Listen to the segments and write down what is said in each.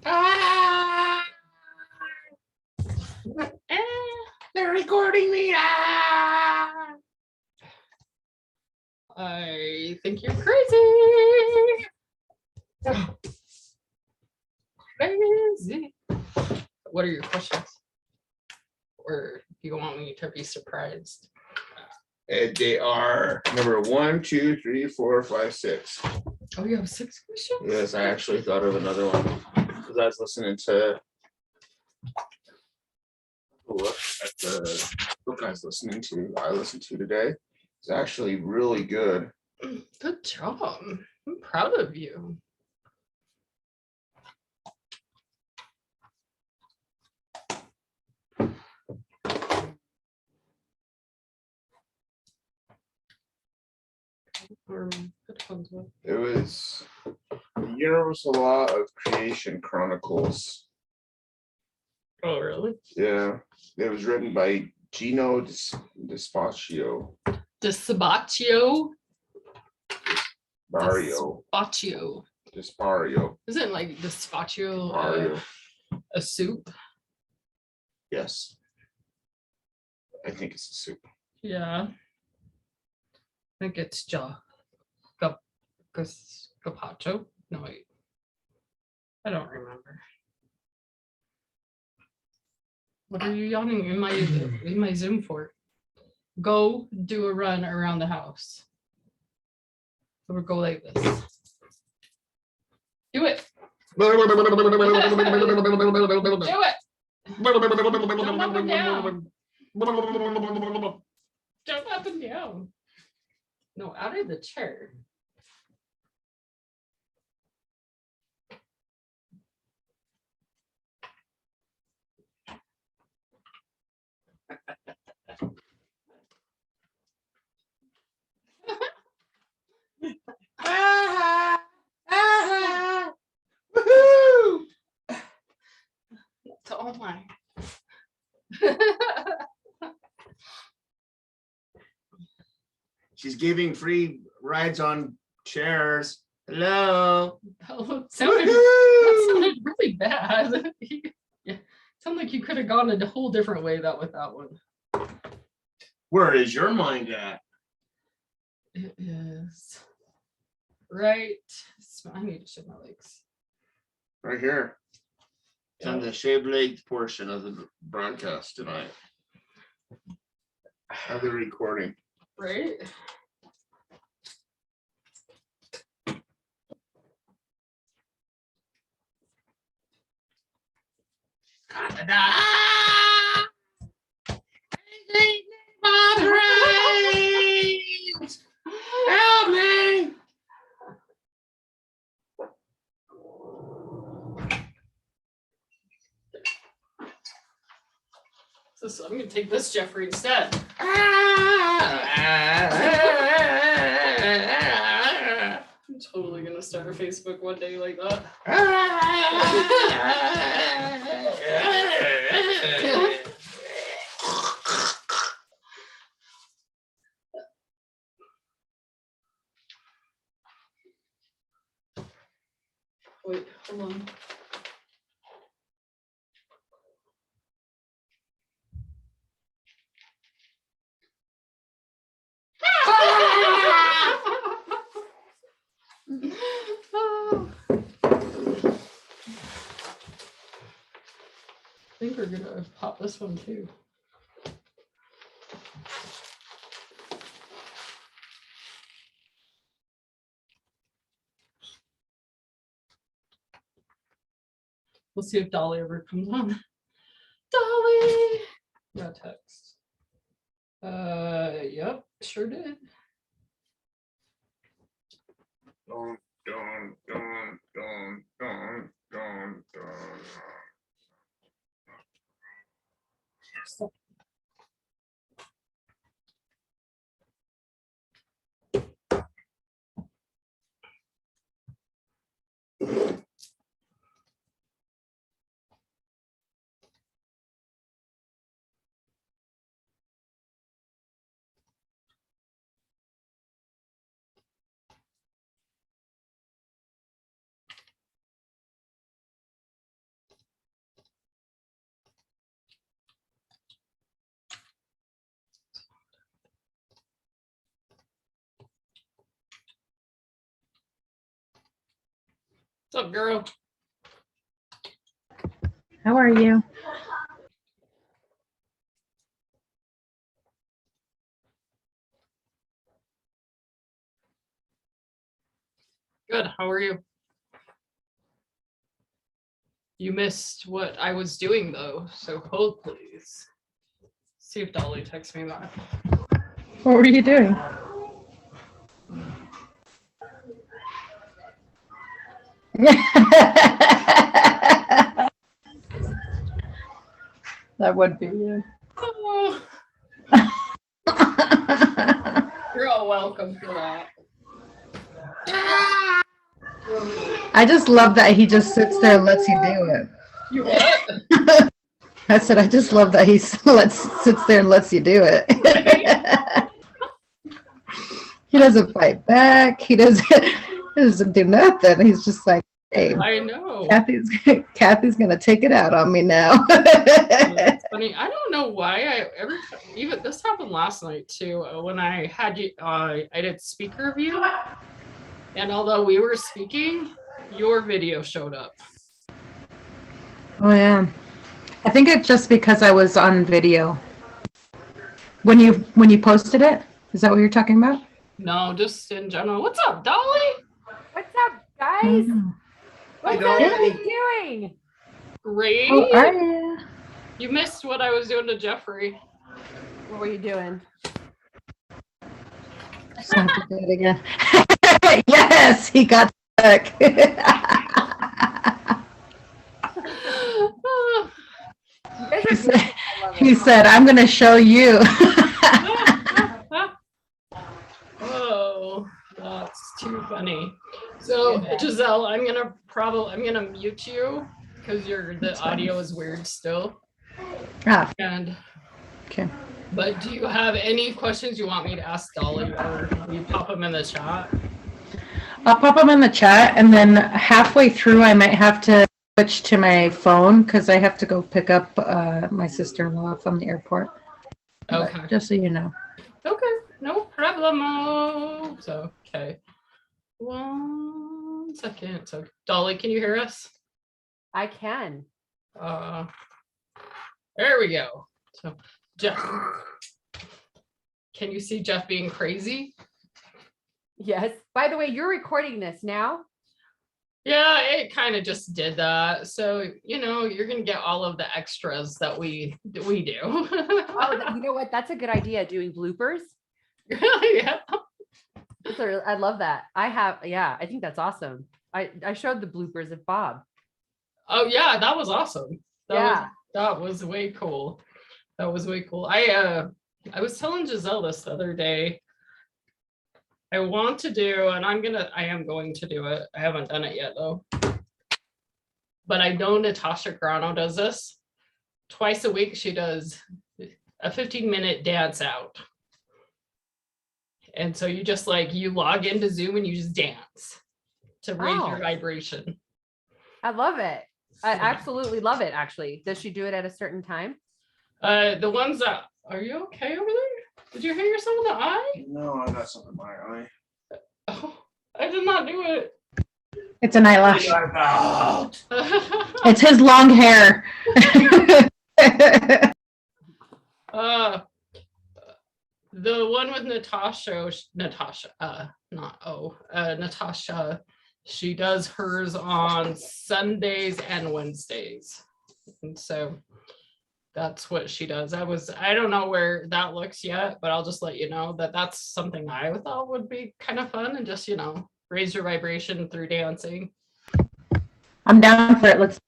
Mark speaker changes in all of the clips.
Speaker 1: Ah! They're recording me. Ah!
Speaker 2: I think you're crazy. Crazy. What are your questions? Or do you want me to be surprised?
Speaker 1: They are number 1, 2, 3, 4, 5, 6.
Speaker 2: Oh, you have 6 questions?
Speaker 1: Yes, I actually thought of another one because I was listening to at the book I listened to today. It's actually really good.
Speaker 2: Good job. I'm proud of you.
Speaker 1: It was the Universal Law of Creation Chronicles.
Speaker 2: Oh, really?
Speaker 1: Yeah, it was written by Gino Despacio.
Speaker 2: Despacio?
Speaker 1: Barrio.
Speaker 2: Despacio.
Speaker 1: Despacio.
Speaker 2: Isn't it like despacio a soup?
Speaker 1: Yes. I think it's a soup.
Speaker 2: Yeah. I think it's gazpacho. No, wait. I don't remember. What are you yawning in my Zoom for? Go do a run around the house. Or go like this. Do it. Do it. Jump up and down. Jump up and down. No, out of the chair.
Speaker 1: Woohoo!
Speaker 2: Oh my.
Speaker 1: She's giving free rides on chairs. Hello.
Speaker 2: That sounded really bad. Yeah. Sounded like you could have gone a whole different way with that one.
Speaker 1: Where is your mind at?
Speaker 2: It is right. I need to shave my legs.
Speaker 1: Right here. It's on the shaved leg portion of the broadcast tonight. Of the recording.
Speaker 2: Right?
Speaker 1: Help me!
Speaker 2: So I'm gonna take this Jeffrey instead. I'm totally gonna start a Facebook one day like that. Wait, hold on. I think we're gonna pop this one too. We'll see if Dolly ever comes on. Dolly! No text. Yep, sure did.
Speaker 1: Dun, dun, dun, dun, dun, dun, dun.
Speaker 2: Stop. up, girl?
Speaker 3: How are you?
Speaker 2: Good. How are you? You missed what I was doing though, so hold please. See if Dolly texts me back.
Speaker 3: What were you doing? That would be you.
Speaker 2: Oh, you're all welcome for that.
Speaker 3: I just love that he just sits there and lets you do it.
Speaker 2: You what?
Speaker 3: I said, I just love that he sits there and lets you do it. He doesn't fight back. He doesn't do nothing. He's just like, hey,
Speaker 2: I know.
Speaker 3: Kathy's gonna take it out on me now.
Speaker 2: That's funny. I don't know why every time, even this happened last night too. When I had you, I did speaker review, and although we were speaking, your video showed up.
Speaker 3: Oh yeah. I think it's just because I was on video. When you posted it, is that what you're talking about?
Speaker 2: No, just in general. What's up, Dolly?
Speaker 4: What's up, guys?
Speaker 3: Mm.
Speaker 4: What's
Speaker 1: Dolly.
Speaker 4: everybody doing?
Speaker 2: Great.
Speaker 3: How are you?
Speaker 2: You missed what I was doing to Jeffrey.
Speaker 4: What were you doing?
Speaker 3: So I have to do it again. Yes, he got stuck.
Speaker 4: You guys are
Speaker 3: He
Speaker 4: beautiful.
Speaker 3: said,
Speaker 4: I love
Speaker 3: he
Speaker 4: it.
Speaker 3: said, I'm going to show you.
Speaker 2: Oh, that's too funny. So Giselle, I'm gonna mute you because the
Speaker 3: That's fine.
Speaker 2: audio is weird still.
Speaker 3: Ah,
Speaker 2: And
Speaker 3: okay.
Speaker 2: but do you have any questions you want me to ask Dolly, or you pop them in the chat?
Speaker 3: I'll pop them in the chat, and then halfway through, I might have to switch to my phone because I have to go pick up my sister-in-law from the airport. But
Speaker 2: Okay.
Speaker 3: just so you know.
Speaker 2: Okay, no problemo. So okay. 1 second. So Dolly, can you hear us?
Speaker 4: I can.
Speaker 2: There we go. So Jeff, can you see Jeff being crazy?
Speaker 4: Yes. By the way, you're recording this now.
Speaker 2: Yeah, it kind of just did that. So, you're going to get all of the extras that we do.
Speaker 4: Oh, you know what? That's a good idea. Doing bloopers.
Speaker 2: Yeah.
Speaker 4: I love that. I think that's awesome. I showed the bloopers of Bob.
Speaker 2: Oh yeah, that was awesome.
Speaker 4: Yeah.
Speaker 2: That was way cool. That was way cool. I was telling Giselle this the other day. I want to do, and I am going to do it. I haven't done it yet though. But I know Natasha Grano does this. Twice a week she does a 15-minute dance out. And so you just you log into Zoom and you just dance to raise your vibration.
Speaker 4: I love it. I absolutely love it, actually. Does she do it at a certain time?
Speaker 2: The ones that, are you okay over there? Did you hit yourself in the eye?
Speaker 1: No, I got something in my eye.
Speaker 2: Oh, I did not do it.
Speaker 3: It's an eyelash.
Speaker 1: Out.
Speaker 3: It's his long hair.
Speaker 2: The one with Natasha, she does hers on Sundays and Wednesdays. And so that's what she does. I don't know where that looks yet, but I'll just let you know that that's something I thought would be kind of fun and just, raise your vibration through dancing.
Speaker 3: I'm down for it. Let's.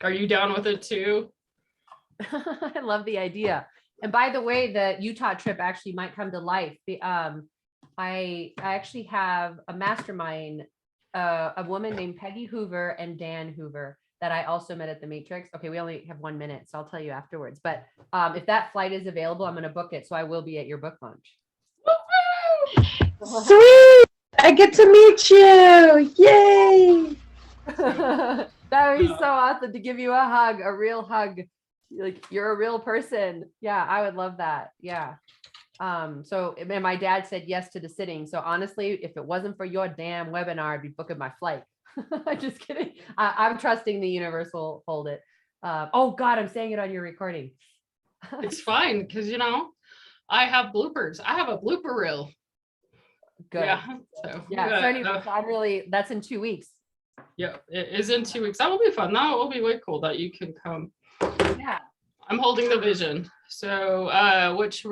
Speaker 2: Are you down with it too?
Speaker 4: I love the idea. And by the way, the Utah trip actually might come to life. I actually have a mastermind, a woman named Peggy Hoover and Dan Hoover that I also met at the Matrix. Okay, we only have 1 minute, so I'll tell you afterwards. But if that flight is available, I'm going to book it. So I will be at your book launch.
Speaker 3: Sweet! I get to meet you! Yay!
Speaker 4: That would be so awesome to give you a hug, a real hug. Like you're a real person. Yeah, I would love that. Yeah. So and my dad said yes to the sitting. So honestly, if it wasn't for your damn webinar, I'd be booking my flight. I'm just kidding. I'm trusting the universe will hold it. Oh God, I'm saying it on your recording.
Speaker 2: It's fine because I have bloopers. I have a blooper reel.
Speaker 4: Good.
Speaker 2: Yeah. So
Speaker 4: Yeah. So anyway, so I'm really, that's in 2 weeks.
Speaker 2: yeah, it is in 2 weeks. That will be fun. That will be way cool that you can come.
Speaker 4: Yeah.
Speaker 2: I'm holding the vision. So which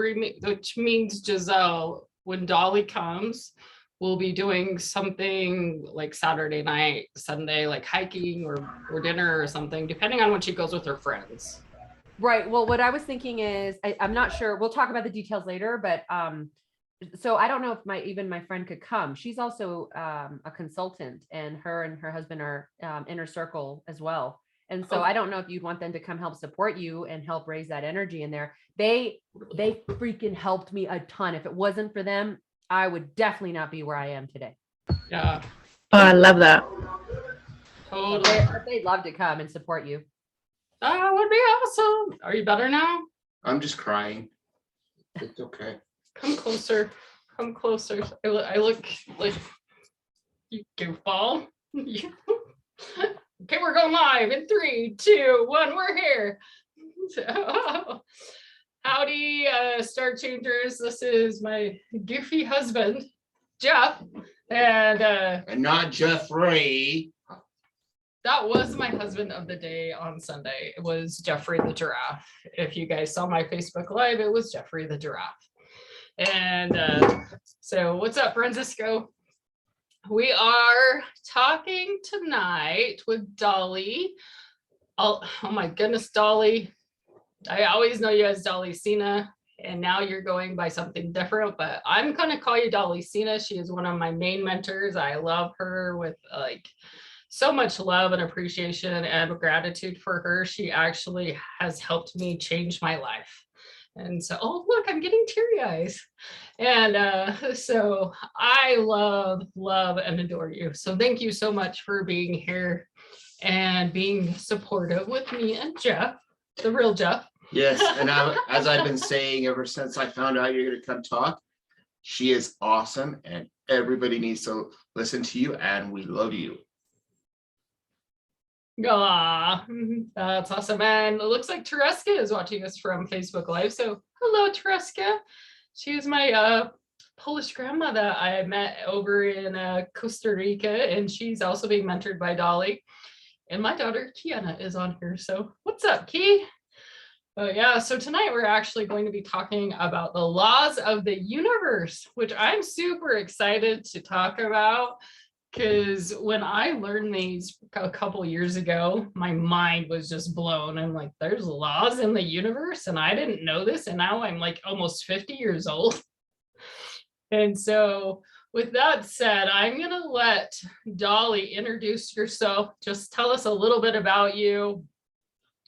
Speaker 2: means Giselle, when Dolly comes, we'll be doing something like Saturday night, Sunday, like hiking or dinner or something, depending on when she goes with her friends.
Speaker 4: Right. Well, what I was thinking is, I'm not sure. We'll talk about the details later, but so I don't know if my friend could come. She's also a consultant, and her husband are inner circle as well. And so I don't know if you'd want them to come help support you and help raise that energy in there. They freaking helped me a ton. If it wasn't for them, I would definitely not be where I am today.
Speaker 2: Yeah.
Speaker 3: Oh, I love that.
Speaker 2: Totally.
Speaker 4: They'd love to come and support you.
Speaker 2: That would be awesome. Are you better now?
Speaker 1: I'm just crying. It's okay.
Speaker 2: Come closer. Come closer. I look like you goofball. Okay, we're going live in 3, 2, 1. We're here. So, howdy, Star Changers. This is my goofy husband, Jeff, and
Speaker 1: not Jeffrey.
Speaker 2: that was my husband of the day on Sunday. It was Jeffrey the giraffe. If you guys saw my Facebook Live, it was Jeffrey the giraffe. And so what's up, Francisco? We are talking tonight with Dolly. Oh my goodness, Dolly. I always know you as Dolly Cena, and now you're going by something different, but I'm going to call you Dolly Cena. She is one of my main mentors. I love her with so much love and appreciation and gratitude for her. She actually has helped me change my life. And so, oh, look, I'm getting teary eyes. And so I love and adore you. So thank you so much for being here and being supportive with me and Jeff, the real Jeff.
Speaker 1: Yes, and as I've been saying ever since I found out you're going to come talk, she is awesome and everybody needs to listen to you, and we love you.
Speaker 2: Ah, that's awesome. And it looks like Tereska is watching us from Facebook Live. So hello, Tereska. She is my Polish grandma that I met over in Costa Rica, and she's also being mentored by Dolly. And my daughter, Kiana, is on here. So what's up, Ki? Yeah, so tonight we're actually going to be talking about the laws of the universe, which I'm super excited to talk about. Because when I learned these a couple years ago, my mind was just blown. I'm like, there's laws in the universe, and I didn't know this. And now I'm like almost 50 years old. And so with that said, I'm going to let Dolly introduce yourself. Just tell us a little bit about you,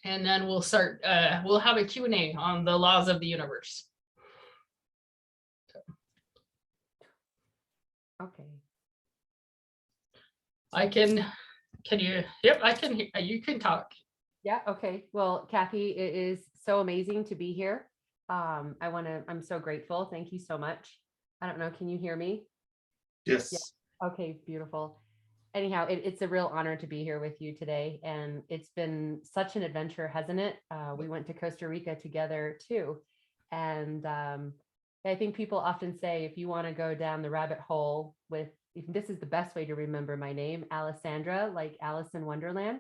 Speaker 2: and then we'll start. We'll have a Q&A on the laws of the universe.
Speaker 4: Okay.
Speaker 2: Can you, yep, I can, you can talk.
Speaker 4: Yeah. Okay. Well, Kathy, it is so amazing to be here. I'm so grateful. Thank you so much. I don't know. Can you hear me?
Speaker 1: Yes.
Speaker 4: Yeah. Okay. Beautiful. Anyhow, it's a real honor to be here with you today. And it's been such an adventure, hasn't it? We went to Costa Rica together too. And I think people often say, if you want to go down the rabbit hole with, this is the best way to remember my name, Allesandra, like Alice in Wonderland,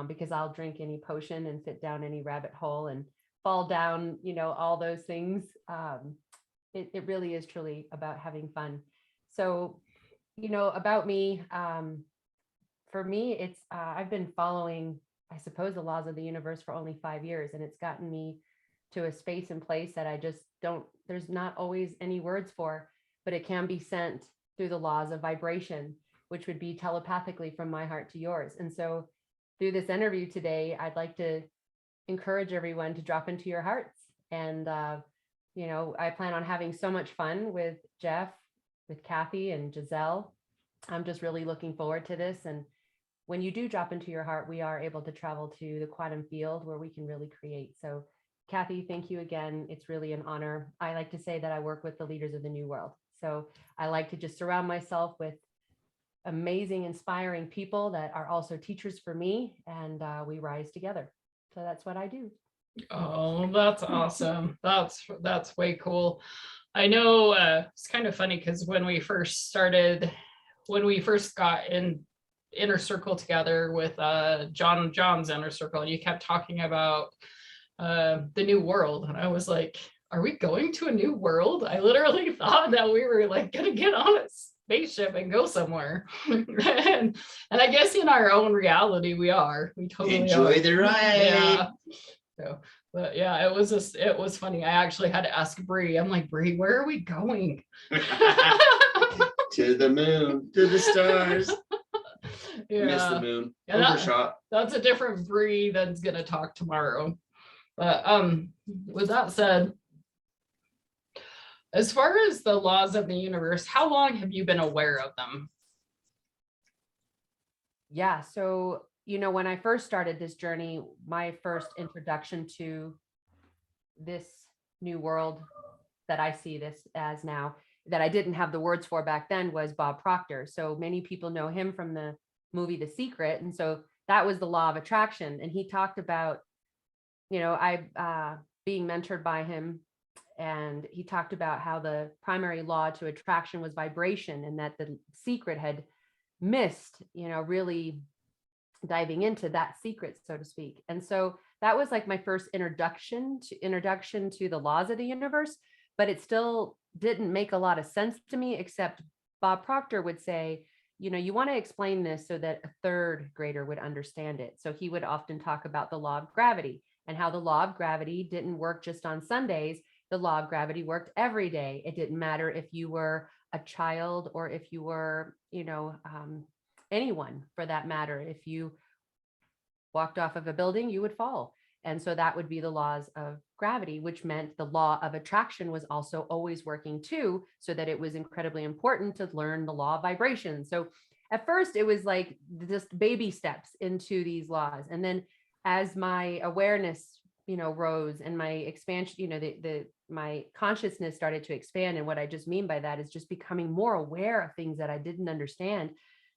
Speaker 4: because I'll drink any potion and fit down any rabbit hole and fall down, all those things. It really is truly about having fun. So, about me, for me, it's, I've been following, I suppose, the laws of the universe for only 5 years, and it's gotten me to a space and place that I just there's not always any words for, but it can be sent through the laws of vibration, which would be telepathically from my heart to yours. And so through this interview today, I'd like to encourage everyone to drop into your hearts. And, I plan on having so much fun with Jeff, with Kathy and Giselle. I'm just really looking forward to this. And when you do drop into your heart, we are able to travel to the quantum field where we can really create. So Kathy, thank you again. It's really an honor. I like to say that I work with the leaders of the new world. So I like to just surround myself with amazing, inspiring people that are also teachers for me, and we rise together. So that's what I do.
Speaker 2: Oh, that's awesome. That's way cool. I know it's kind of funny because when we first got in inner circle together with John's inner circle, and you kept talking about the new world, and I was like, are we going to a new world? I literally thought that we were like gonna get on a spaceship and go somewhere. and I guess in our own reality we totally
Speaker 1: Enjoy
Speaker 2: are.
Speaker 1: the ride.
Speaker 2: Yeah. So, but yeah, it was funny. I actually had to ask Bree. I'm like, Bree, where are we going?
Speaker 1: To the moon, to the stars.
Speaker 2: Yeah.
Speaker 1: Miss the moon.
Speaker 2: Yeah,
Speaker 1: Overshot.
Speaker 2: that's a different Bree that's gonna talk tomorrow. But with that said, as far as the laws of the universe, how long have you been aware of them?
Speaker 4: Yeah. So, when I first started this journey, my first introduction to this new world that I see this as now, that I didn't have the words for back then, was Bob Proctor. So many people know him from the movie The Secret. And so that was the law of attraction. And he talked about, I being mentored by him, and he talked about how the primary law to attraction was vibration, and that the secret had missed, really diving into that secret, so to speak. And so that was like my first introduction to the laws of the universe, but it still didn't make a lot of sense to me, except Bob Proctor would say, you want to explain this so that a third grader would understand it. So he would often talk about the law of gravity, and how the law of gravity didn't work just on Sundays. The law of gravity worked every day. It didn't matter if you were a child or if you were, anyone for that matter. If you walked off of a building, you would fall. And so that would be the laws of gravity, which meant the law of attraction was also always working too, so that it was incredibly important to learn the law of vibration. So at first it was like just baby steps into these laws. And then as my awareness, rose, and my expansion, my consciousness started to expand. And what I just mean by that is just becoming more aware of things that I didn't understand,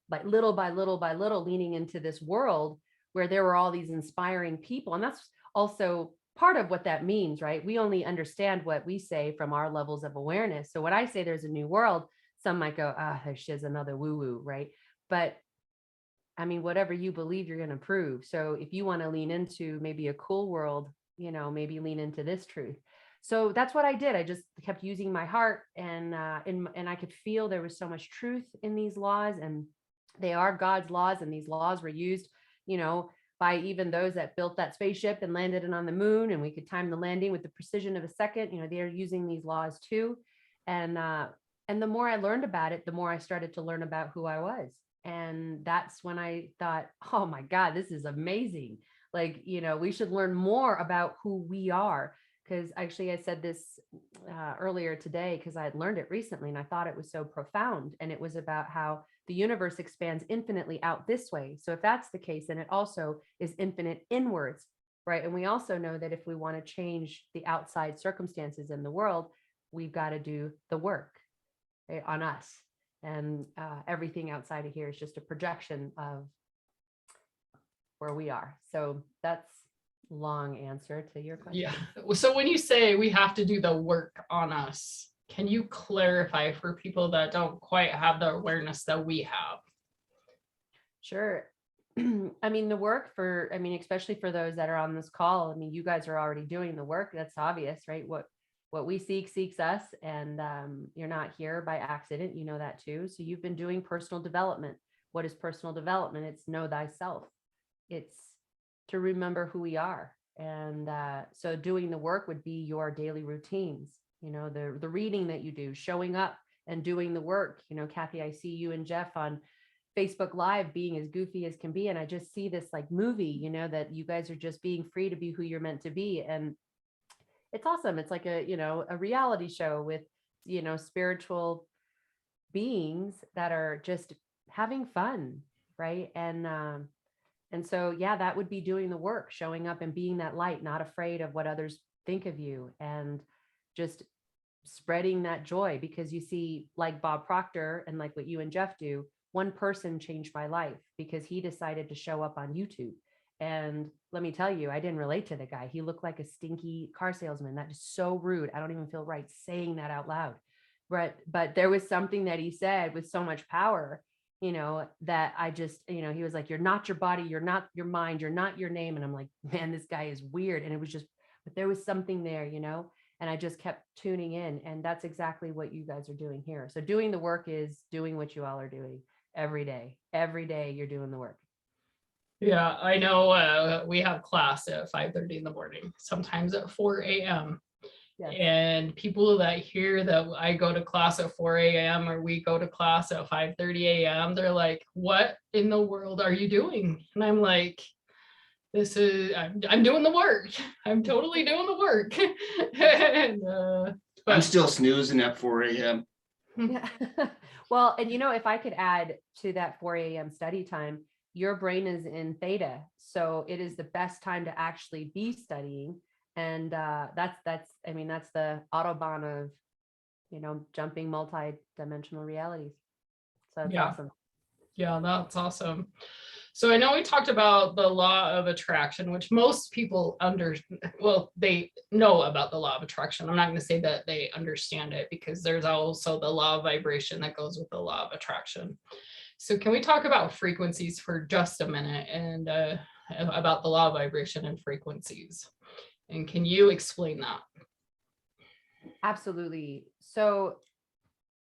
Speaker 4: like little by little by little, leaning into this world where there were all these inspiring people. And that's also part of what that means, right? We only understand what we say from our levels of awareness. So when I say there's a new world, some might go, she's another woo-woo, right? But I mean, whatever you believe, you're going to prove. So if you want to lean into maybe a cool world, maybe lean into this truth. So that's what I did. I just kept using my heart, and I could feel there was so much truth in these laws, and they are God's laws. And these laws were used, by even those that built that spaceship and landed it on the moon, and we could time the landing with the precision of a second. They're using these laws too. And the more I learned about it, the more I started to learn about who I was. And that's when I thought, oh my God, this is amazing. Like, we should learn more about who we are. Because actually I said this earlier today, because I had learned it recently, and I thought it was so profound. And it was about how the universe expands infinitely out this way. So if that's the case, then it also is infinite inwards, right? And we also know that if we want to change the outside circumstances in the world, we've got to do the work, right, on us. And everything outside of here is just a projection of where we are. So that's a long answer to your question.
Speaker 2: Yeah. So when you say we have to do the work on us, can you clarify for people that don't quite have the awareness that we have?
Speaker 4: Sure. I mean, the work especially for those that are on this call, I mean, you guys are already doing the work. That's obvious, right? What we seeks us, and you're not here by accident. You know that too. So you've been doing personal development. What is personal development? It's know thyself. It's to remember who we are. And so doing the work would be your daily routines, the reading that you do, showing up and doing the work. Kathy, I see you and Jeff on Facebook Live being as goofy as can be. And I just see this like movie, that you guys are just being free to be who you're meant to be. And it's awesome. It's like a reality show with, spiritual beings that are just having fun. Right. And so, yeah, that would be doing the work, showing up and being that light, not afraid of what others think of you, and just spreading that joy. Because you see, like Bob Proctor and like what you and Jeff do, one person changed my life because he decided to show up on YouTube. And let me tell you, I didn't relate to the guy. He looked like a stinky car salesman. That is so rude. I don't even feel right saying that out loud. But there was something that he said with so much power, that I just, he was like, you're not your body, you're not your mind, you're not your name. And I'm like, man, this guy is weird. And it was just, but there was something there, and I just kept tuning in. And that's exactly what you guys are doing here. So doing the work is doing what you all are doing every day. Every day you're doing the work.
Speaker 2: Yeah, I know we have class at 5:30 in the morning, sometimes at 4 a.m.
Speaker 4: Yes.
Speaker 2: And people that hear that I go to class at 4 a.m. or we go to class at 5:30 a.m., they're like, what in the world are you doing? And I'm like, I'm doing the work. I'm totally doing the work. And,
Speaker 1: I'm still snoozing at 4 a.m.
Speaker 4: Yeah. Well, and if I could add to that 4 a.m. study time, your brain is in theta. So it is the best time to actually be studying. And that's the Autobahn of, jumping multi-dimensional realities. So it's awesome.
Speaker 2: Yeah, that's awesome. So I know we talked about the law of attraction, which most people they know about the law of attraction. I'm not going to say that they understand it, because there's also the law of vibration that goes with the law of attraction. So can we talk about frequencies for just a minute, and about the law of vibration and frequencies? And can you explain that?
Speaker 4: Absolutely. So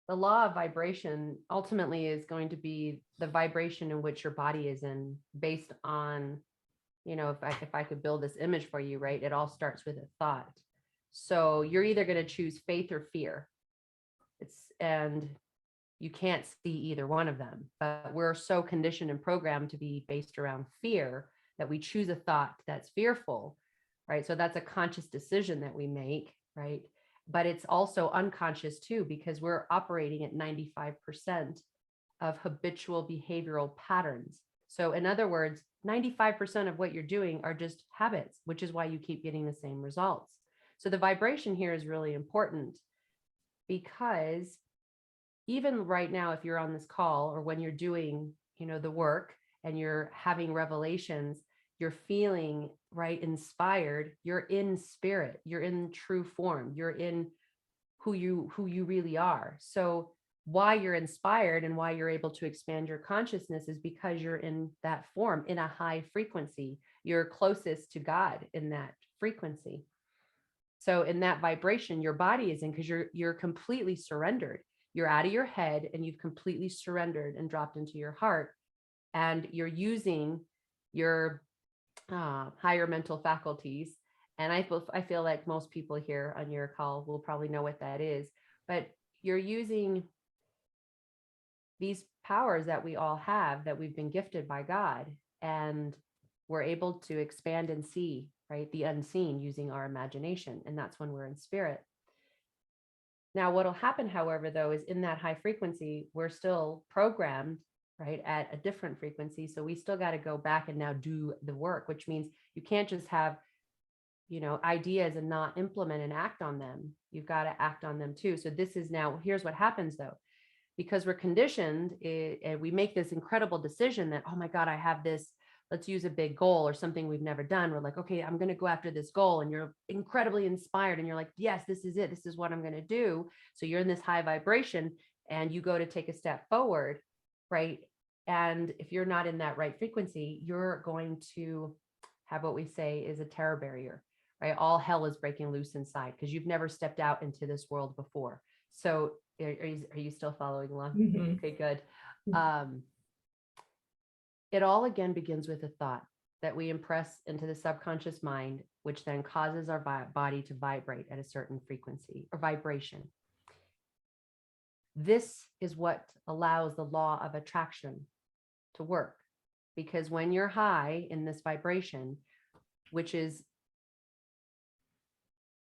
Speaker 4: the law of vibration ultimately is going to be the vibration in which your body is in, based on, if I could build this image for you, right? It all starts with a thought. So you're either going to choose faith or fear. And you can't see either one of them, but we're so conditioned and programmed to be based around fear that we choose a thought that's fearful, right? So that's a conscious decision that we make, right? But it's also unconscious too, because we're operating at 95% of habitual behavioral patterns. So in other words, 95% of what you're doing are just habits, which is why you keep getting the same results. So the vibration here is really important, because even right now, if you're on this call or when you're doing, the work and you're having revelations, you're feeling inspired, you're in spirit, you're in true form, you're in who you really are. So why you're inspired and why you're able to expand your consciousness is because you're in that form, in a high frequency. You're closest to God in that frequency. So in that vibration, your body is in, because you're completely surrendered. You're out of your head and you've completely surrendered and dropped into your heart, and you're using your higher mental faculties. And I feel like most people here on your call will probably know what that is, but you're using these powers that we all have, that we've been gifted by God, and we're able to expand and see, right, the unseen using our imagination. And that's when we're in spirit. Now, what'll happen, however, though, is in that high frequency, we're still programmed, right, at a different frequency. So we still got to go back and now do the work, which means you can't just have, ideas and not implement and act on them. You've got to act on them too. So this is now, here's what happens though, because we're conditioned, and we make this incredible decision that, oh my God, I have this, let's use a big goal or something we've never done. We're like, okay, I'm going to go after this goal. And you're incredibly inspired. And you're like, yes, this is it. This is what I'm going to do. So you're in this high vibration and you go to take a step forward, right? And if you're not in that right frequency, you're going to have what we say is a terror barrier, right? All hell is breaking loose inside because you've never stepped out into this world before. So are you still following along?
Speaker 2: Mm-hmm.
Speaker 4: Okay, good. It all again begins with a thought that we impress into the subconscious mind, which then causes our body to vibrate at a certain frequency or vibration. This is what allows the law of attraction to work, because when you're high in this vibration, which is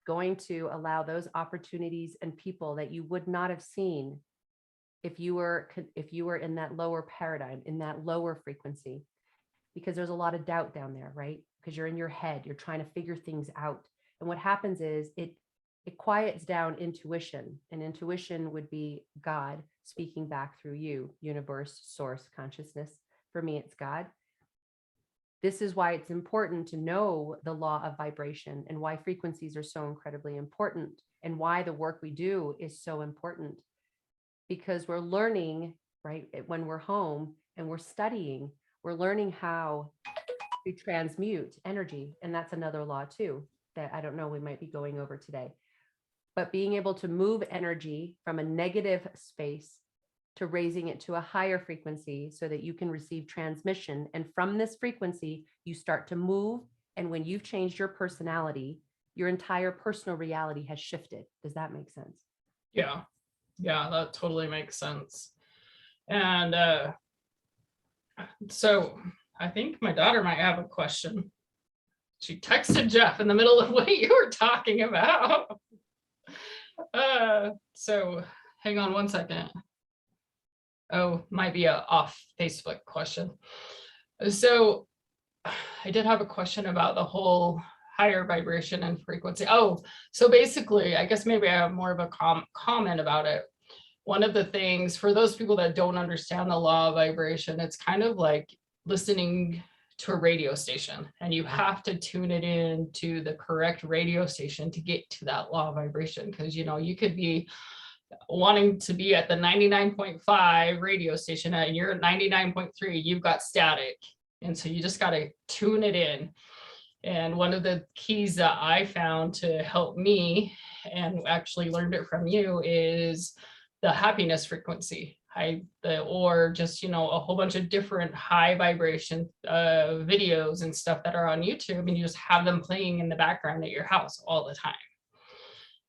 Speaker 4: going to allow those opportunities and people that you would not have seen if you were in that lower paradigm, in that lower frequency, because there's a lot of doubt down there, right? Because you're in your head, you're trying to figure things out. And what happens is it quiets down intuition, and intuition would be God speaking back through you, universe, source, consciousness. For me, it's God. This is why it's important to know the law of vibration and why frequencies are so incredibly important and why the work we do is so important, because we're learning, right? When we're home and we're studying, we're learning how to transmute energy. And that's another law too, that I don't know, we might be going over today. But being able to move energy from a negative space to raising it to a higher frequency so that you can receive transmission. And from this frequency, you start to move. And when you've changed your personality, your entire personal reality has shifted. Does that make sense?
Speaker 2: Yeah. Yeah, that totally makes sense. And so I think my daughter might have a question. She texted Jeff in the middle of what you were talking about. So hang on one second. Oh, might be a off Facebook question. So I did have a question about the whole higher vibration and frequency. Oh, so basically, I guess maybe I have more of a comment about it. One of the things for those people that don't understand the law of vibration, it's kind of like listening to a radio station, and you have to tune it in to the correct radio station to get to that law of vibration. Because, you know, you could be wanting to be at the 99.5 radio station and you're at 99.3, you've got static. And so you just got to tune it in. And one of the keys that I found to help me, and actually learned it from you, is the happiness frequency. Or just, you know, a whole bunch of different high vibration videos and stuff that are on YouTube, and you just have them playing in the background at your house all the time.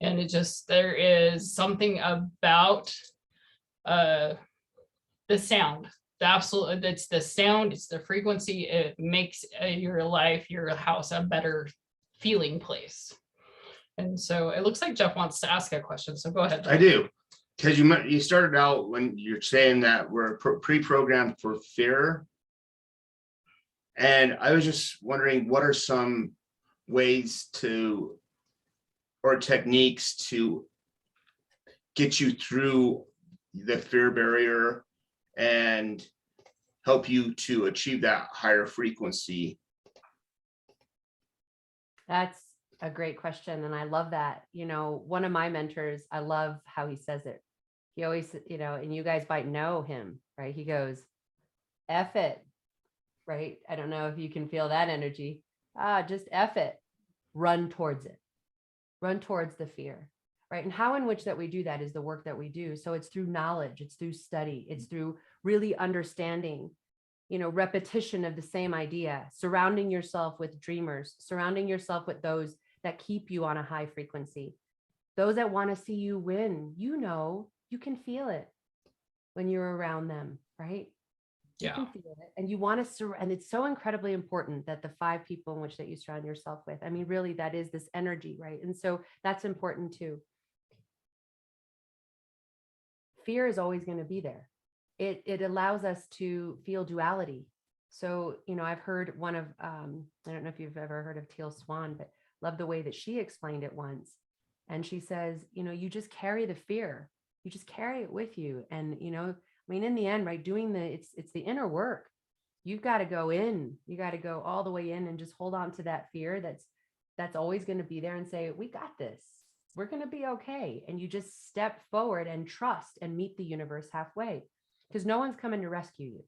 Speaker 2: And it just, there is something about the sound. It's the sound, it's the frequency. It makes your life, your house, a better feeling place. And so it looks like Jeff wants to ask a question. So go ahead, Jeff.
Speaker 1: I do. Because you started out when you're saying that we're pre-programmed for fear. And I was just wondering, what are some ways to, or techniques to get you through the fear barrier and help you to achieve that higher frequency?
Speaker 4: That's a great question. And I love that. You know, one of my mentors, I love how he says it. He always, you know, and you guys might know him, right? He goes, F it, right? I don't know if you can feel that energy. Just F it, run towards it, run towards the fear, right? And how in which that we do that is the work that we do. So it's through knowledge, it's through study, it's through really understanding, you know, repetition of the same idea, surrounding yourself with dreamers, surrounding yourself with those that keep you on a high frequency, those that want to see you win. You know, you can feel it when you're around them, right?
Speaker 2: Yeah.
Speaker 4: You can feel it. And you want to and it's so incredibly important that the 5 people in which that you surround yourself with, I mean, really, that is this energy, right? And so that's important too. Fear is always going to be there. It allows us to feel duality. So, you know, I've heard one of, I don't know if you've ever heard of Teal Swan, but love the way that she explained it once. And she says, you know, you just carry the fear, you just carry it with you. And, you know, I mean, in the end, right, doing it's the inner work. You've got to go in, you got to go all the way in and just hold on to that fear that's always going to be there and say, we got this, we're going to be okay. And you just step forward and trust and meet the universe halfway, because no one's coming to rescue you.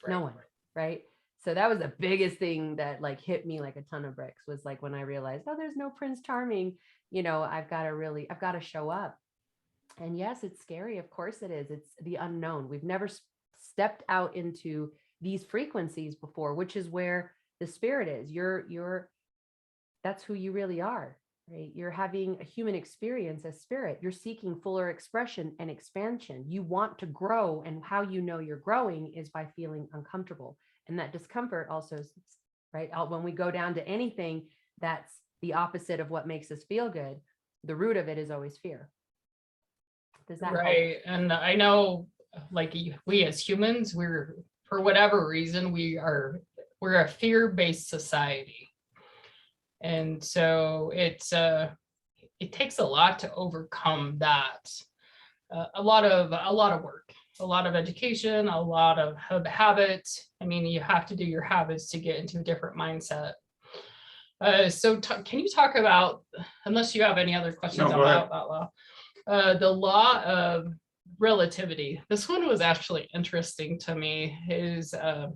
Speaker 4: Right. No one, right? So that was the biggest thing that like hit me like a ton of bricks, was like when I realized, oh, there's no Prince Charming, you know, I've got to show up. And yes, it's scary. Of course it is. It's the unknown. We've never stepped out into these frequencies before, which is where the spirit is. That's who you really are, right? You're having a human experience as spirit. You're seeking fuller expression and expansion. You want to grow. And how you know you're growing is by feeling uncomfortable. And that discomfort also, right? When we go down to anything that's the opposite of what makes us feel good, the root of it is always fear. Does that
Speaker 2: right help? And I know, like, we as humans, we're, for whatever reason, we're a fear-based society. And so it takes a lot to overcome that. A lot of work, a lot of education, a lot of habits. I mean, you have to do your habits to get into a different mindset. So can you talk about, unless you have any other questions
Speaker 1: No, go ahead.
Speaker 2: about that law, the law of relativity? This one was actually interesting to me, is the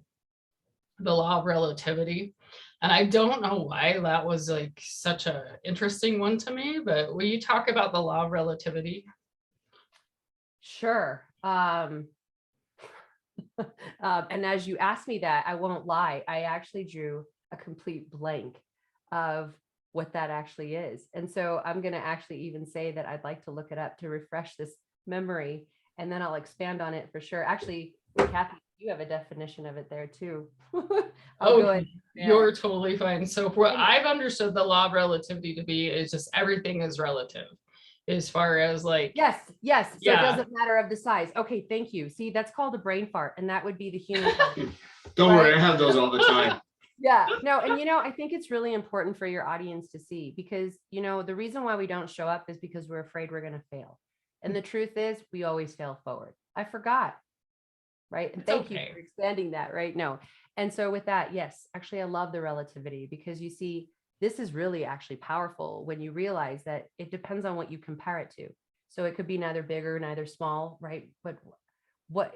Speaker 2: law of relativity. And I don't know why that was like such an interesting one to me, but will you talk about the law of relativity?
Speaker 4: Sure. And as you asked me that, I won't lie, I actually drew a complete blank of what that actually is. And so I'm going to actually even say that I'd like to look it up to refresh this memory, and then I'll expand on it for sure. Actually, Kathy, you have a definition of it there too. I'll go ahead.
Speaker 2: You're totally fine. So what I've understood the law of relativity to be is just everything is relative, as far as like,
Speaker 4: Yes. So
Speaker 2: Yeah.
Speaker 4: it doesn't matter of the size. Okay, thank you. See, that's called a brain fart, and that would be the human part.
Speaker 1: Don't worry,
Speaker 4: Right.
Speaker 1: I have those all the time.
Speaker 4: Yeah, no, and I think it's really important for your audience to see, because the reason why we don't show up is because we're afraid we're going to fail. And the truth is, we always fail forward. I forgot. Right. And thank you for expanding that. Right. No. And so with that, yes, actually, I love the relativity, because you see, this is really actually powerful when you realize that it depends on what you compare it to. So it could be neither bigger, neither small. Right. But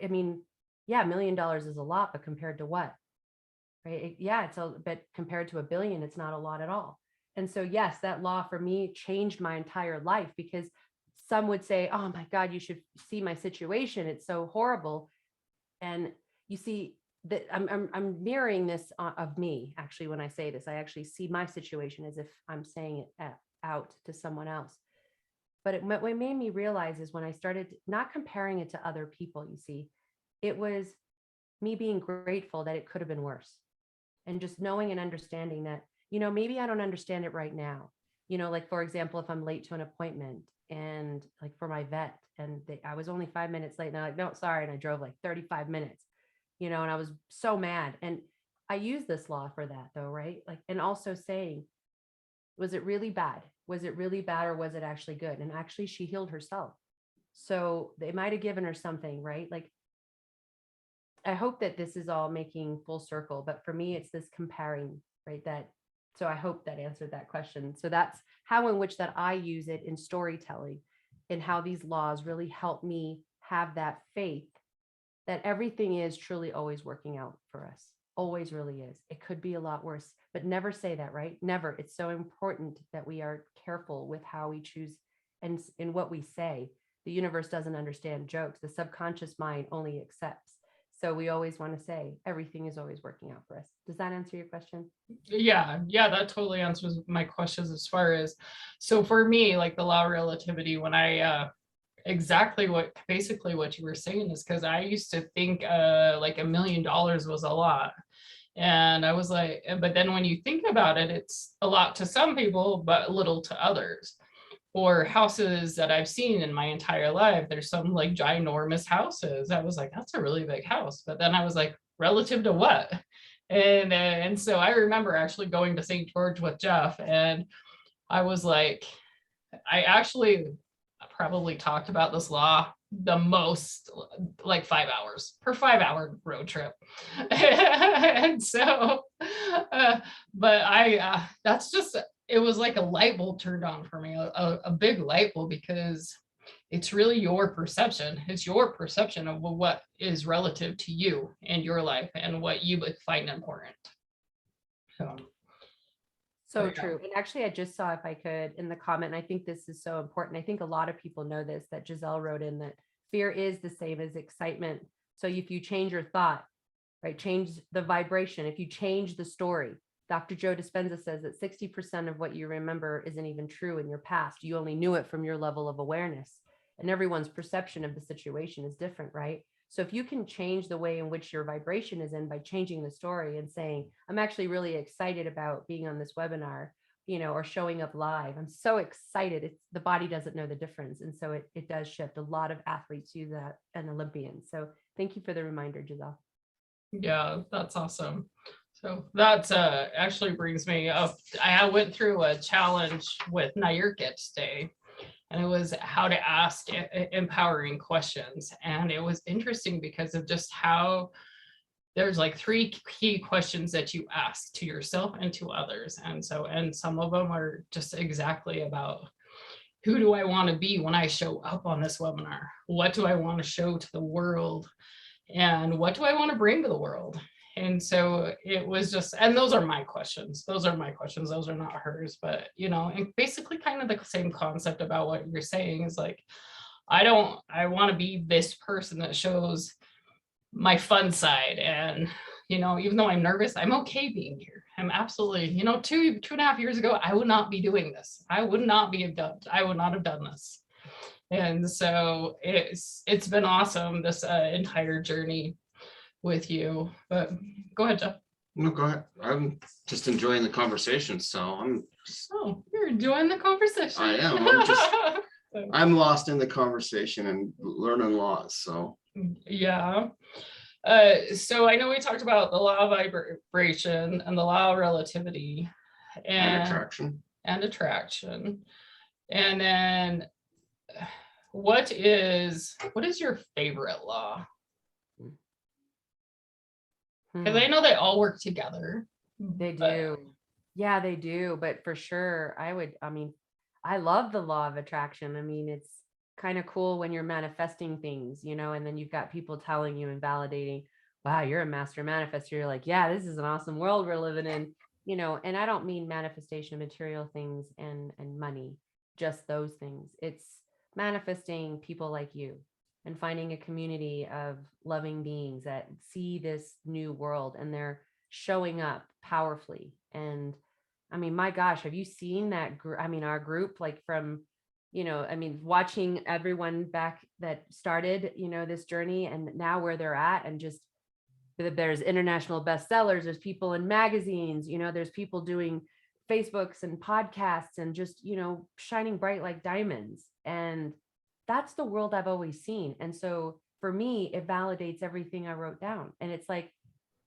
Speaker 4: I mean, yeah, $1 million is a lot, but compared to what? Right. Yeah. But compared to $1 billion, it's not a lot at all. And so, yes, that law for me changed my entire life, because some would say, oh my God, you should see my situation. It's so horrible. And you see that I'm mirroring this of me. Actually, when I say this, I actually see my situation as if I'm saying it out to someone else. But what made me realize is when I started not comparing it to other people, you see, it was me being grateful that it could have been worse. And just knowing and understanding that, maybe I don't understand it right now. Like, for example, if I'm late to an appointment, and like for my vet, and I was only 5 minutes late, and they're like, no, sorry. And I drove like 35 minutes, and I was so mad. And I use this law for that though, right? Like, and also saying, was it really bad? Was it really bad, or was it actually good? And actually she healed herself. So they might've given her something, right? Like, I hope that this is all making full circle, but for me, it's this comparing, right? So I hope that answered that question. So that's how in which that I use it in storytelling, and how these laws really help me have that faith that everything is truly always working out for us. Always really is. It could be a lot worse, but never say that, right? Never. It's so important that we are careful with how we choose and in what we say. The universe doesn't understand jokes. The subconscious mind only accepts. So we always want to say everything is always working out for us. Does that answer your question?
Speaker 2: Yeah, that totally answers my questions, as far as, so for me, like the law of relativity, when I basically what you were saying is, because I used to think like $1 million was a lot. And I was like, but then when you think about it, it's a lot to some people, but little to others. Or houses that I've seen in my entire life, there's some like ginormous houses. I was like, that's a really big house. But then I was like, relative to what? And so I remember actually going to St. George with Jeff, and I was like, I actually probably talked about this law the most, like 5 hours per 5-hour road trip. And so, but that's just, it was like a light bulb turned on for me, a big light bulb, because it's really your perception. It's your perception of what is relative to you and your life and what you would find important.
Speaker 4: So
Speaker 2: Yeah.
Speaker 4: true. And actually, I just saw, if I could, in the comment, and I think this is so important. I think a lot of people know this, that Giselle wrote in, that fear is the same as excitement. So if you change your thought, right, change the vibration, if you change the story, Dr. Joe Dispenza says that 60% of what you remember isn't even true in your past. You only knew it from your level of awareness, and everyone's perception of the situation is different, right? So if you can change the way in which your vibration is in by changing the story and saying, I'm actually really excited about being on this webinar, or showing up live. I'm so excited. The body doesn't know the difference. And so it does shift. A lot of athletes use that, and Olympians. So thank you for the reminder, Giselle.
Speaker 2: Yeah, that's awesome. So that's actually brings me up. I went through a challenge with Nayurkit's Day, and it was how to ask empowering questions. And it was interesting because of just how there's like three key questions that you ask to yourself and to others. And so, and some of them are just exactly about, who do I want to be when I show up on this webinar? What do I want to show to the world? And what do I want to bring to the world? And so it was just, and those are my questions. Those are my questions. Those are not hers, but and basically kind of the same concept about what you're saying is like, I want to be this person that shows my fun side. And, even though I'm nervous, I'm okay being here. I'm absolutely, 2.5 years ago, I would not be doing this. I would not have done this. And so it's been awesome, this entire journey with you. But go ahead, Jeff.
Speaker 1: No, go ahead. I'm just enjoying the conversation, so
Speaker 2: Oh, you're enjoying the conversation.
Speaker 1: I am. I'm lost in the conversation and learning laws. So
Speaker 2: Yeah. So I know we talked about the law of vibration and the law of relativity
Speaker 1: and attraction.
Speaker 2: And then what is your favorite law? Because I know they all work together.
Speaker 4: They do. Yeah, they do. But for sure, I love the law of attraction. It's kind of cool when you're manifesting things, and then you've got people telling you and validating, wow, you're a master manifestor. You're like, yeah, this is an awesome world we're living in, and I don't mean manifestation of material things and money, just those things. It's manifesting people like you and finding a community of loving beings that see this new world and they're showing up powerfully. And my gosh, have you seen that our group, like from watching everyone back that started this journey and now where they're at, and just there's international bestsellers, there's people in magazines, there's people doing Facebooks and podcasts and just shining bright like diamonds. And that's the world I've always seen. And so for me, it validates everything I wrote down. And it's like,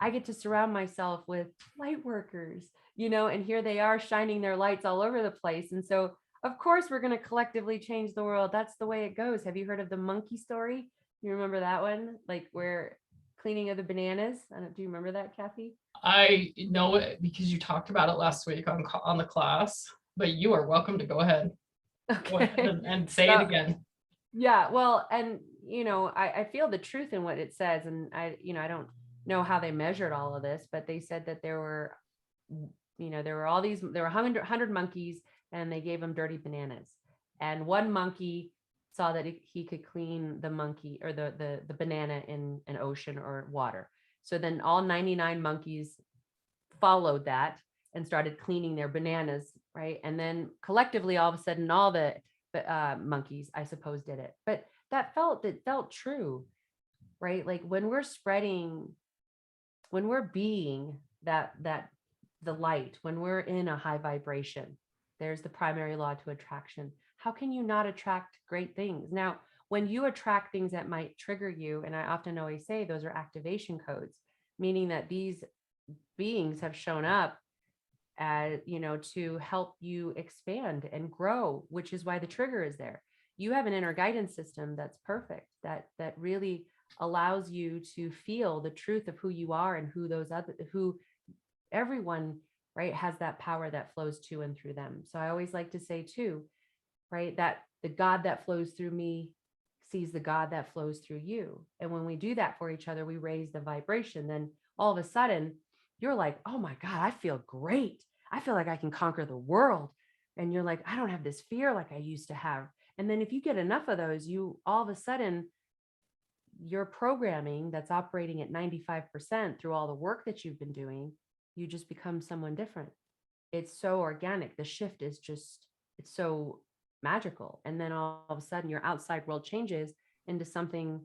Speaker 4: I get to surround myself with light workers, and here they are shining their lights all over the place. And so, of course, we're going to collectively change the world. That's the way it goes. Have you heard of the monkey story? You remember that one? Like where cleaning of the bananas? Do you remember that, Kathy?
Speaker 2: I know it because you talked about it last week on the class, but you are welcome to go ahead.
Speaker 4: Okay.
Speaker 2: And say it again.
Speaker 4: Yeah, well, and I feel the truth in what it says, and I don't know how they measured all of this, but they said that there were 100 monkeys, and they gave them dirty bananas, and one monkey saw that he could clean the monkey or the banana in an ocean or water. So then all 99 monkeys followed that and started cleaning their bananas, right? And then collectively, all of a sudden, all the monkeys, I suppose, did it. But it felt true, right? Like when we're being that the light, when we're in a high vibration, there's the primary law to attraction. How can you not attract great things? Now, when you attract things that might trigger you, and I often always say those are activation codes, meaning that these beings have shown up as, to help you expand and grow, which is why the trigger is there. You have an inner guidance system that's perfect, that really allows you to feel the truth of who you are and who everyone, right, has that power that flows to and through them. So I always like to say too, right, that the God that flows through me sees the God that flows through you. And when we do that for each other, we raise the vibration. Then all of a sudden you're like, oh my God, I feel great. I feel like I can conquer the world. And you're like, I don't have this fear like I used to have. And then if you get enough of those, you all of a sudden, your programming that's operating at 95% through all the work that you've been doing, you just become someone different. It's so organic. The shift is it's so magical. And then all of a sudden your outside world changes into something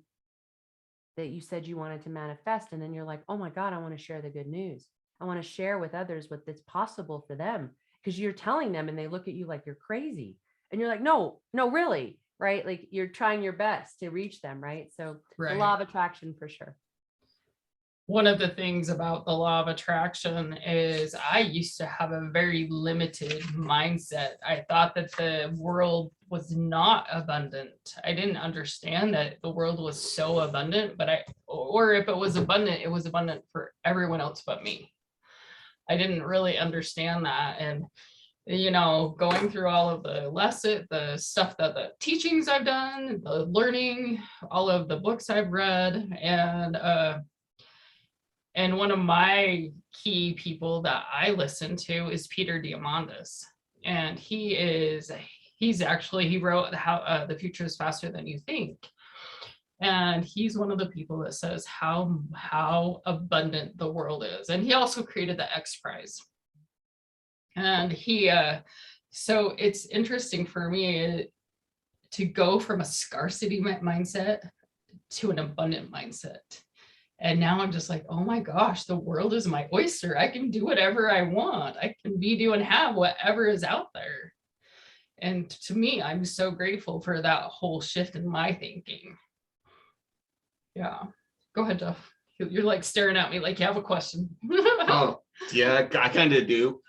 Speaker 4: that you said you wanted to manifest. And then you're like, oh my God, I want to share the good news. I want to share with others what that's possible for them, because you're telling them and they look at you like you're crazy. And you're like, no, really, right? Like you're trying your best to reach them, right? So
Speaker 2: Right.
Speaker 4: The law of attraction for sure.
Speaker 2: one of the things about the law of attraction is I used to have a very limited mindset. I thought that the world was not abundant. I didn't understand that the world was so abundant, or if it was abundant for everyone else but me. I didn't really understand that. And going through all of the stuff that the teachings I've done, the learning, all of the books I've read, and one of my key people that I listen to is Peter Diamandis. And he wrote how the future is faster than you think. And he's one of the people that says how abundant the world is. And he also created the X Prize. And so it's interesting for me to go from a scarcity mindset to an abundant mindset. And now I'm just like, oh my gosh, the world is my oyster. I can do whatever I want. I can be, do, and have whatever is out there. And to me, I'm so grateful for that whole shift in my thinking. Yeah. Go ahead, Jeff. You're like staring at me like you have a question.
Speaker 1: Oh, yeah, I kind of do.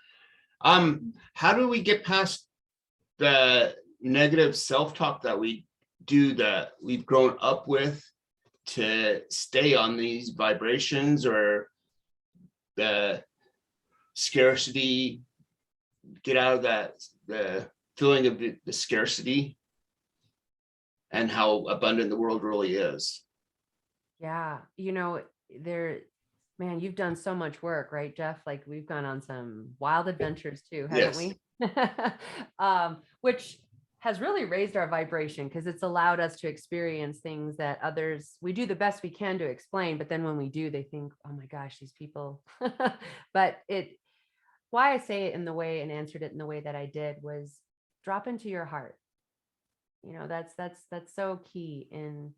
Speaker 1: How do we get past the negative self-talk that we do, that we've grown up with, to stay on these vibrations, or the scarcity, get out of the feeling of the scarcity and how abundant the world really is?
Speaker 4: Yeah. Man, you've done so much work, right, Jeff? Like we've gone on some wild adventures too, haven't we? Which has really raised our vibration, because it's allowed us to experience things that others, we do the best we can to explain, but then when we do, they think, oh my gosh, these people. But why I say it in the way and answered it in the way that I did was drop into your heart. That's so key in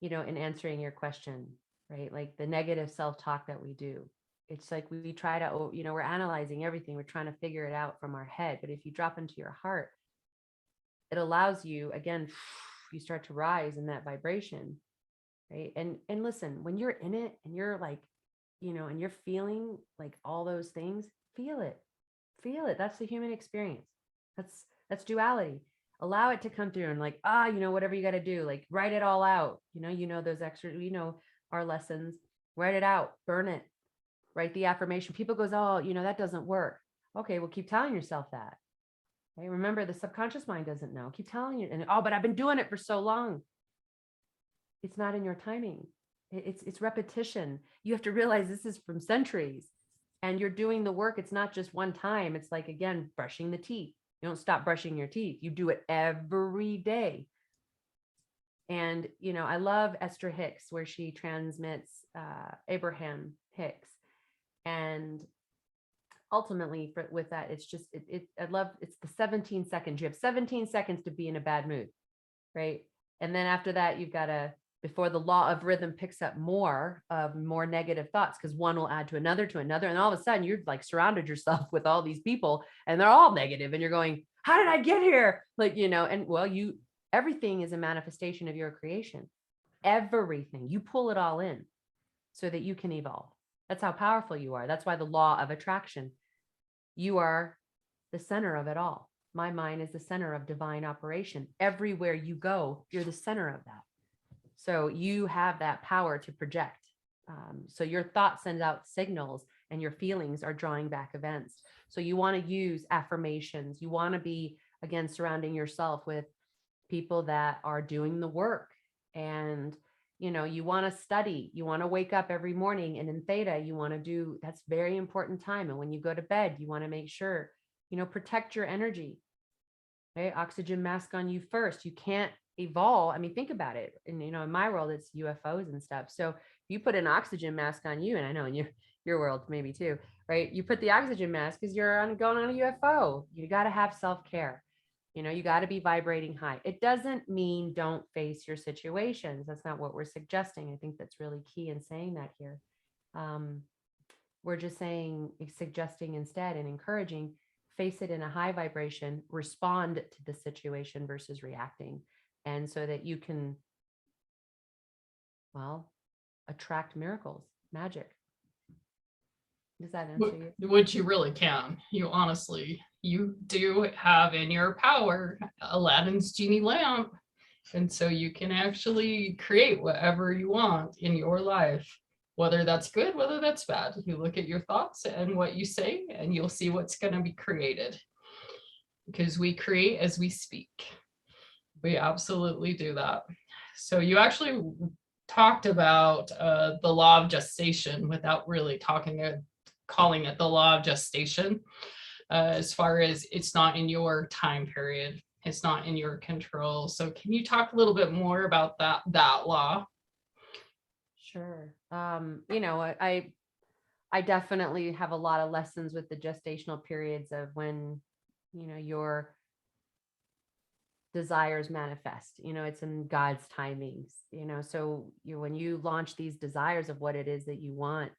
Speaker 4: answering your question, right? Like the negative self-talk that we do. It's like we try to, we're analyzing everything. We're trying to figure it out from our head. But if you drop into your heart, it allows you, again, you start to rise in that vibration, right? And listen, when you're in it and you're like, and you're feeling like all those things, feel it. That's the human experience. That's duality. Allow it to come through and like, whatever you got to do, like write it all out. Those extra, our lessons, write it out, burn it, write the affirmation. People goes, oh, that doesn't work. Okay, well, keep telling yourself that. Okay, remember, the subconscious mind doesn't know. Keep telling it, and but I've been doing it for so long. It's not in your timing. It's repetition. You have to realize this is from centuries, and you're doing the work. It's not just one time. It's like, again, brushing the teeth. You don't stop brushing your teeth. You do it every day. And, I love Esther Hicks, where she transmits Abraham Hicks. And ultimately with that, it's just, it's the 17 seconds. You have 17 seconds to be in a bad mood, right? And then after that, you've got to, before the law of rhythm picks up more negative thoughts, because one will add to another, and all of a sudden you're like surrounded yourself with all these people and they're all negative, and you're going, how did I get here? Like, and well, everything is a manifestation of your creation. Everything, you pull it all in so that you can evolve. That's how powerful you are. That's why the law of attraction, you are the center of it all. My mind is the center of divine operation. Everywhere you go, you're the center of that. So you have that power to project. So your thought sends out signals, and your feelings are drawing back events. So you want to use affirmations. You want to be, again, surrounding yourself with people that are doing the work. And, you want to study. You want to wake up every morning, and in theta, you want to do, that's very important time. And when you go to bed, you want to make sure, protect your energy. Okay, oxygen mask on you first. You can't evolve. I mean, think about it. And in my world, it's UFOs and stuff. So you put an oxygen mask on you, and I know in your world maybe too, right? You put the oxygen mask because you're going on a UFO. You got to have self-care. You got to be vibrating high. It doesn't mean don't face your situations. That's not what we're suggesting. I think that's really key in saying that here. We're just suggesting instead and encouraging, face it in a high vibration, respond to the situation versus reacting. And so that you can, well, attract miracles, magic. Does that answer you?
Speaker 2: Which you really can. You honestly, you do have in your power Aladdin's genie lamp. And so you can actually create whatever you want in your life, whether that's good, whether that's bad. You look at your thoughts and what you say, and you'll see what's going to be created. Because we create as we speak. We absolutely do that. So you actually talked about the law of gestation without really calling it the law of gestation, as far as it's not in your time period. It's not in your control. So can you talk a little bit more about that law?
Speaker 4: Sure. You know, I definitely have a lot of lessons with the gestational periods of when, you know, your desires manifest. You know, it's in God's timings, you know. So when you launch these desires of what it is that you want,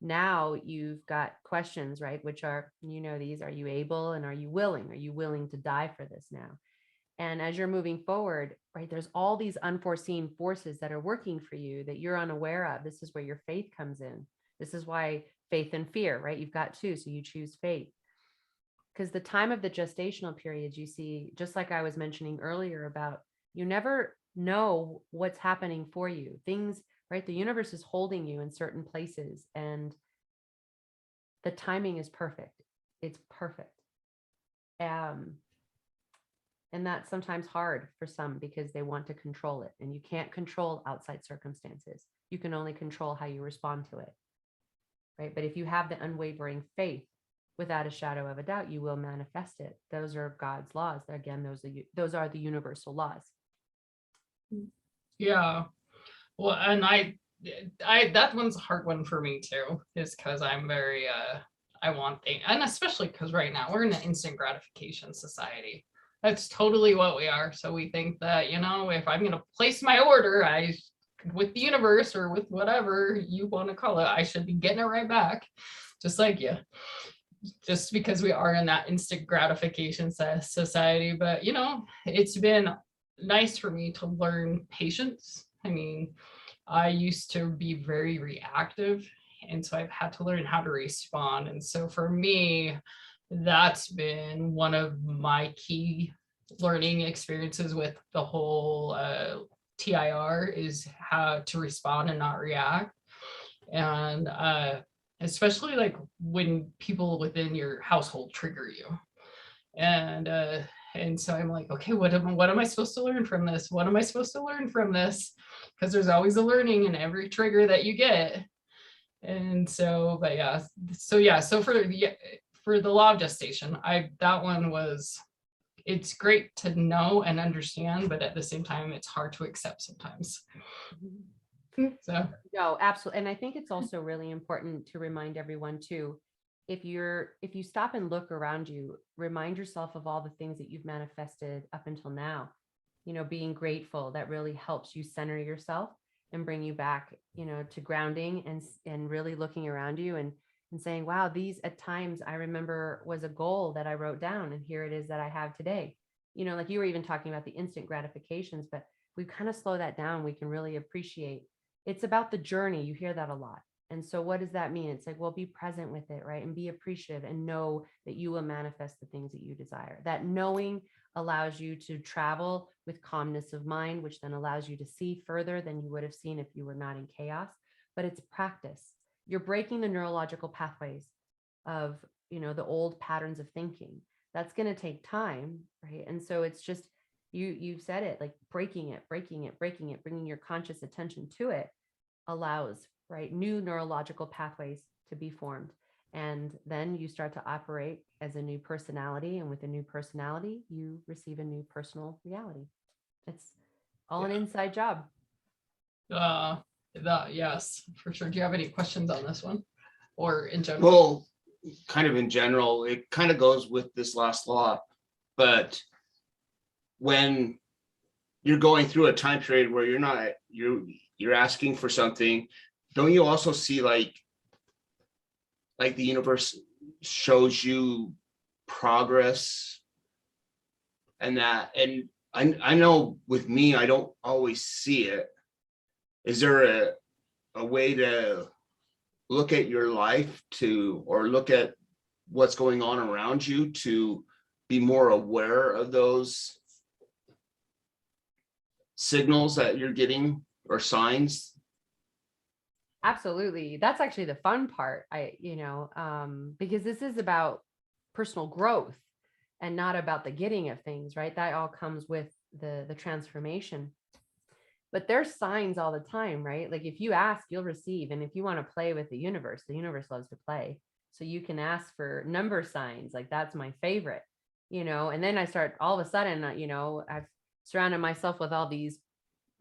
Speaker 4: now you've got questions, right? Which are, you know, these: are you able and are you willing? Are you willing to die for this now? And as you're moving forward, right, there's all these unforeseen forces that are working for you that you're unaware of. This is where your faith comes in. This is why faith and fear, right? You've got two, so you choose faith. Because the time of the gestational periods, you see, just like I was mentioning earlier about, you never know what's happening for you. Things, right? The universe is holding you in certain places, and the timing is perfect. It's perfect. And that's sometimes hard for some because they want to control it, and you can't control outside circumstances. You can only control how you respond to it, right? But if you have the unwavering faith, without a shadow of a doubt, you will manifest it. Those are God's laws. Again, those are the universal laws.
Speaker 2: Yeah. Well, and I that one's a hard one for me too, is because I'm very I want things, and especially because right now we're in an instant gratification society. That's totally what we are. So we think that, you know, if I'm going to place my order, with the universe or with whatever you want to call it, I should be getting it right back, just like you. Just because we are in that instant gratification society. But, you know, it's been nice for me to learn patience. I mean, I used to be very reactive, and so I've had to learn how to respond. And so for me, that's been one of my key learning experiences with the whole TIR, is how to respond and not react. And especially like when people within your household trigger you. And so I'm like, okay, what am I supposed to learn from this? What am I supposed to learn from this? Because there's always a learning in every trigger that you get. And so, but yeah, so for the law of gestation, that one was, it's great to know and understand, but at the same time, it's hard to accept sometimes. So
Speaker 4: no, absolutely. And I think it's also really important to remind everyone too, if you stop and look around you, remind yourself of all the things that you've manifested up until now. You know, being grateful, that really helps you center yourself and bring you back, you know, to grounding and really looking around you and saying, wow, these at times I remember was a goal that I wrote down, and here it is that I have today. You know, like you were even talking about the instant gratifications, but we kind of slow that down. We can really appreciate. It's about the journey. You hear that a lot. And so what does that mean? It's like, well, be present with it, right? And be appreciative and know that you will manifest the things that you desire. That knowing allows you to travel with calmness of mind, which then allows you to see further than you would have seen if you were not in chaos. But it's practice. You're breaking the neurological pathways of, you know, the old patterns of thinking. That's going to take time, right? And so it's just, you've said it, like breaking it, bringing your conscious attention to it allows, right, new neurological pathways to be formed. And then you start to operate as a new personality. And with a new personality, you receive a new personal reality. It's all an inside job.
Speaker 2: Yes, for sure. Do you have any questions on this one, or in general?
Speaker 1: Well, kind of in general, it kind of goes with this last law, but when you're going through a time period where you're asking for something, don't you also see like the universe shows you progress and that? And I know with me, I don't always see it. Is there a way to look at your life or look at what's going on around you to be more aware of those signals that you're getting or signs?
Speaker 4: Absolutely. That's actually the fun part. Because this is about personal growth and not about the getting of things, right? That all comes with the transformation. But there's signs all the time, right? Like if you ask, you'll receive. And if you want to play with the universe loves to play. So you can ask for number signs. Like that's my favorite, and then I start all of a sudden, I've surrounded myself with all these,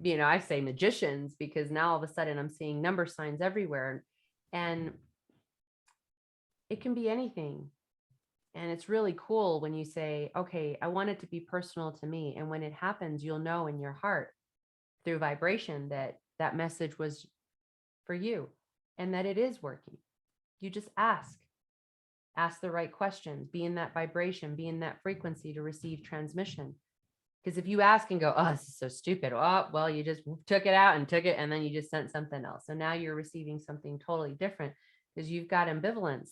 Speaker 4: I say magicians, because now all of a sudden I'm seeing number signs everywhere, and it can be anything. And it's really cool when you say, okay, I want it to be personal to me. And when it happens, you'll know in your heart through vibration that that message was for you and that it is working. You just ask the right questions, be in that vibration, be in that frequency to receive transmission. Because if you ask and go, oh, this is so stupid. Oh, well, you just took it out and took it, and then you just sent something else. So now you're receiving something totally different because you've got ambivalence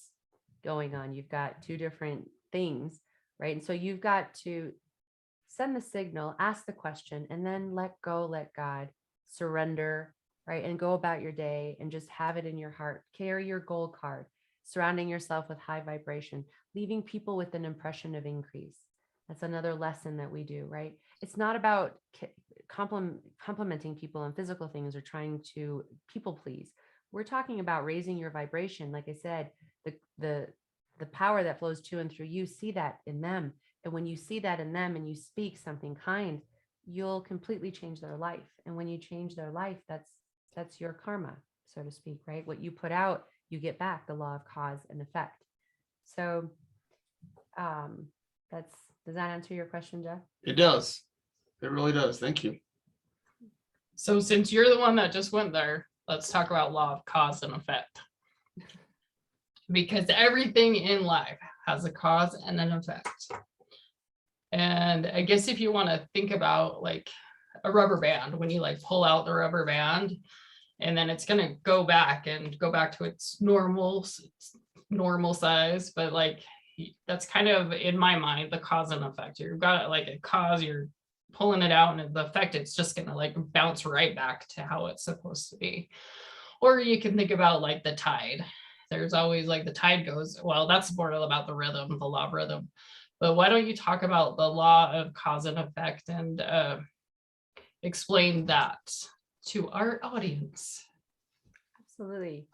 Speaker 4: going on. You've got two different things, right? And so you've got to send the signal, ask the question, and then let go, let God, surrender, right? And go about your day and just have it in your heart. Carry your gold card, surrounding yourself with high vibration, leaving people with an impression of increase. That's another lesson that we do, right? It's not about complimenting people on physical things or trying to people please. We're talking about raising your vibration. Like I said, the power that flows to and through you, see that in them. And when you see that in them and you speak something kind, you'll completely change their life. And when you change their life, that's your karma, so to speak, right? What you put out, you get back, the law of cause and effect. So does that answer your question, Jeff?
Speaker 1: It does. It really does. Thank you.
Speaker 2: So since you're the one that just went there, let's talk about law of cause and effect. Because everything in life has a cause and an effect. And I guess if you want to think about like a rubber band, when you like pull out the rubber band, and then it's going to go back to its normal size, but like that's kind of, in my mind, the cause and effect. You've got like a cause, you're pulling it out, and the effect, it's just going to like bounce right back to how it's supposed to be. Or you can think about like the tide. There's always like the tide goes, well, that's more about the rhythm, the law of rhythm. But why don't you talk about the law of cause and effect and explain that to our audience?
Speaker 4: Absolutely.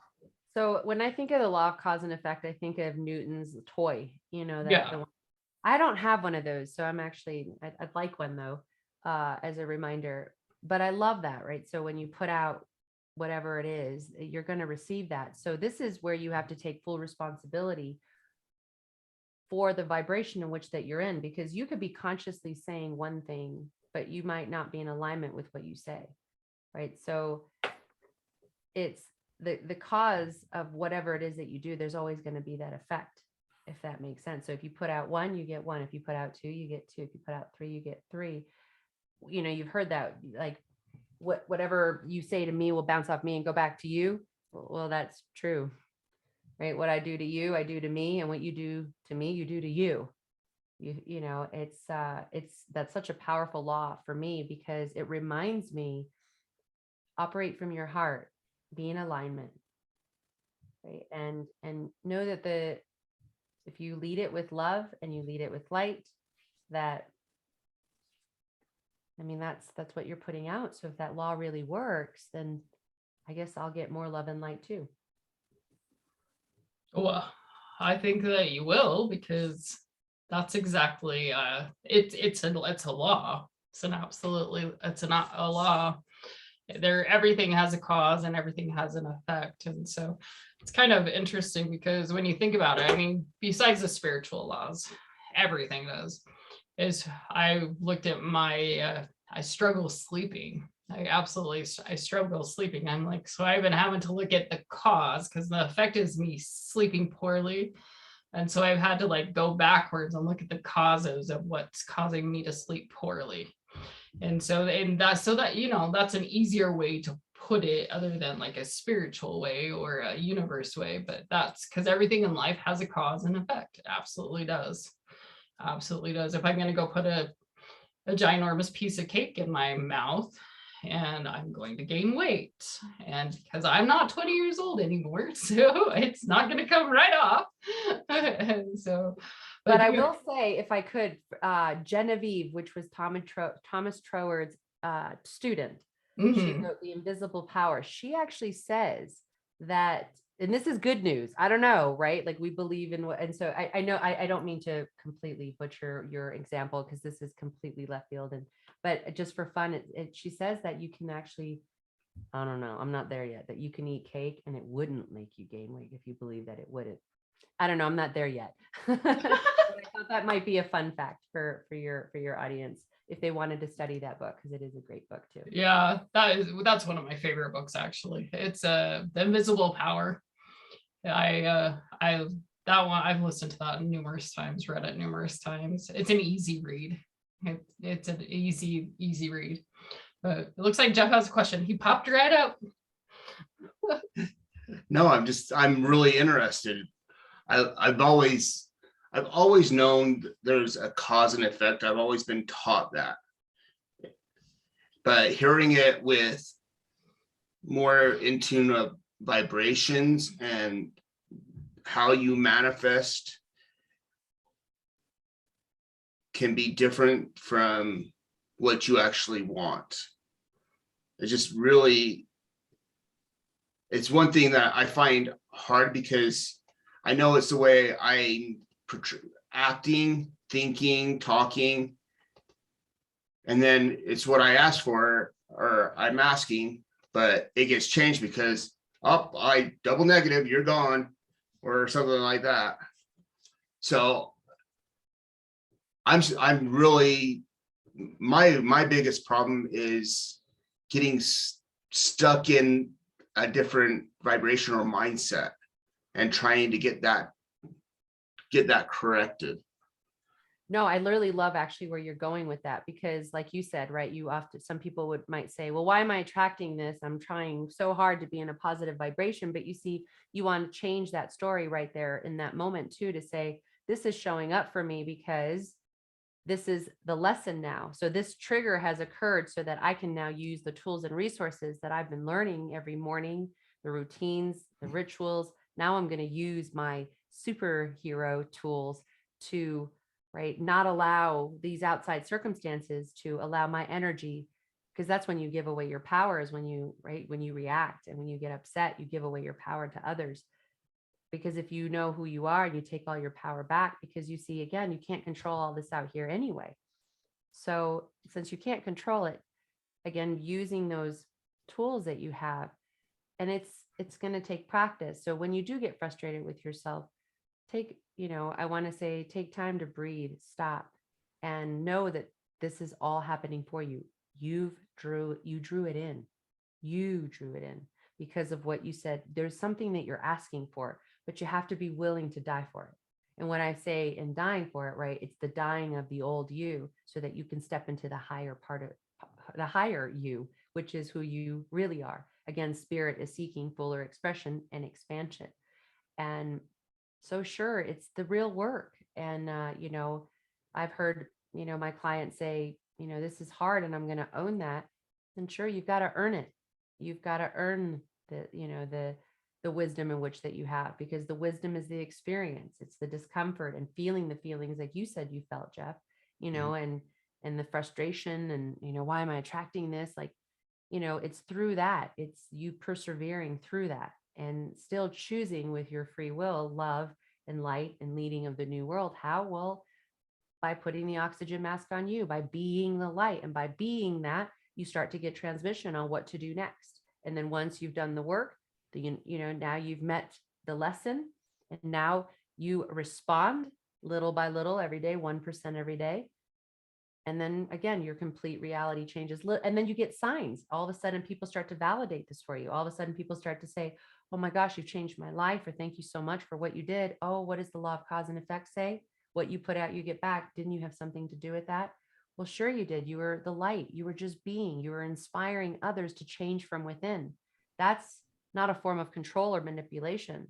Speaker 4: So when I think of the law of cause and effect, I think of Newton's toy, I don't have one of those. So I'd like one though, as a reminder, but I love that, right? So when you put out whatever it is, you're going to receive that. So this is where you have to take full responsibility for the vibration in which that you're in, because you could be consciously saying one thing, but you might not be in alignment with what you say, right? So it's the cause of whatever it is that you do, there's always going to be that effect, if that makes sense. So if you put out one, you get one. If you put out two, you get two. If you put out three, you get three. You've heard that, like whatever you say to me will bounce off me and go back to you. Well, that's true, right? What I do to you, I do to me, and what you do to me, you do to you. That's such a powerful law for me, because it reminds me, operate from your heart, be in alignment, right? And know that if you lead it with love and you lead it with light, that's what you're putting out. So if that law really works, then I guess I'll get more love and light too.
Speaker 2: Well, I think that you will, because that's exactly it's a law. It's not a law. Everything has a cause and everything has an effect. And so it's kind of interesting, because when you think about it, besides the spiritual laws, everything does. I looked at my I struggle sleeping. I struggle sleeping. I'm like, so I've been having to look at the cause, because the effect is me sleeping poorly. And so I've had to like go backwards and look at the causes of what's causing me to sleep poorly. And that's an easier way to put it other than like a spiritual way or a universe way, but that's because everything in life has a cause and effect. It absolutely does. Absolutely does. If I'm going to go put a ginormous piece of cake in my mouth and I'm going to gain weight, and because I'm not 20 years old anymore, so it's not going to come right off. And so,
Speaker 4: But I will say, if I could, Genevieve, which was Thomas Troward's student, she
Speaker 2: Mhm.
Speaker 4: wrote The Invisible Power. She actually says that, and this is good news. I don't know, right? Like we believe in what, and so I know I don't mean to completely butcher your example because this is completely left field. But just for fun, she says that you can actually, I don't know, I'm not there yet, that you can eat cake and it wouldn't make you gain weight if you believe that it wouldn't. I don't know, I'm not there yet. But I thought that might be a fun fact for your audience if they wanted to study that book, because it is a great book too.
Speaker 2: Yeah, that's one of my favorite books actually. It's The Invisible Power. I that one I've listened to that numerous times, read it numerous times. It's an easy read. It's an easy read. But it looks like Jeff has a question. He popped right up.
Speaker 1: No, I'm really interested. I've always known there's a cause and effect. I've always been taught that. But hearing it with more in tune of vibrations and how you manifest can be different from what you actually want. It's just really, it's one thing that I find hard because I know it's the way I'm acting, thinking, talking, and then it's what I ask for or I'm asking, but it gets changed because I double negative, you're gone, or something like that. So I'm really, my biggest problem is getting stuck in a different vibrational mindset and trying to get that corrected.
Speaker 4: No, I literally love actually where you're going with that, because like you said, right, you often, some people might say, well, why am I attracting this? I'm trying so hard to be in a positive vibration. But you see, you want to change that story right there in that moment too, to say, this is showing up for me because this is the lesson now. So this trigger has occurred so that I can now use the tools and resources that I've been learning every morning, the routines, the rituals. Now I'm going to use my superhero tools to, right, not allow these outside circumstances to allow my energy, because that's when you give away your power, is when you, right, when you react and when you get upset, you give away your power to others. Because if you know who you are and you take all your power back, because you see, again, you can't control all this out here anyway. So since you can't control it, again, using those tools that you have, and it's going to take practice. So when you do get frustrated with yourself, I want to say, take time to breathe, stop, and know that this is all happening for you. You drew it in. You drew it in because of what you said. There's something that you're asking for, but you have to be willing to die for it. And when I say in dying for it, right, it's the dying of the old you so that you can step into the higher part of the higher you, which is who you really are. Again, spirit is seeking fuller expression and expansion. And so sure, it's the real work. And, I've heard, my clients say, this is hard and I'm going to own that. And sure, you've got to earn it. You've got to earn the wisdom in which that you have, because the wisdom is the experience. It's the discomfort and feeling the feelings like you said you felt, Jeff, and the frustration and, why am I attracting this? Like, it's through that. It's you persevering through that and still choosing with your free will, love and light and leading of the new world. How? Well, by putting the oxygen mask on you, by being the light. And by being that, you start to get transmission on what to do next. And then once you've done the work, now you've met the lesson, and now you respond little by little every day, 1% every day. And then again, your complete reality changes. And then you get signs. All of a sudden, people start to validate this for you. All of a sudden, people start to say, oh my gosh, you've changed my life, or thank you so much for what you did. Oh, what does the law of cause and effect say? What you put out, you get back. Didn't you have something to do with that? Well, sure you did. You were the light. You were just being. You were inspiring others to change from within. That's not a form of control or manipulation.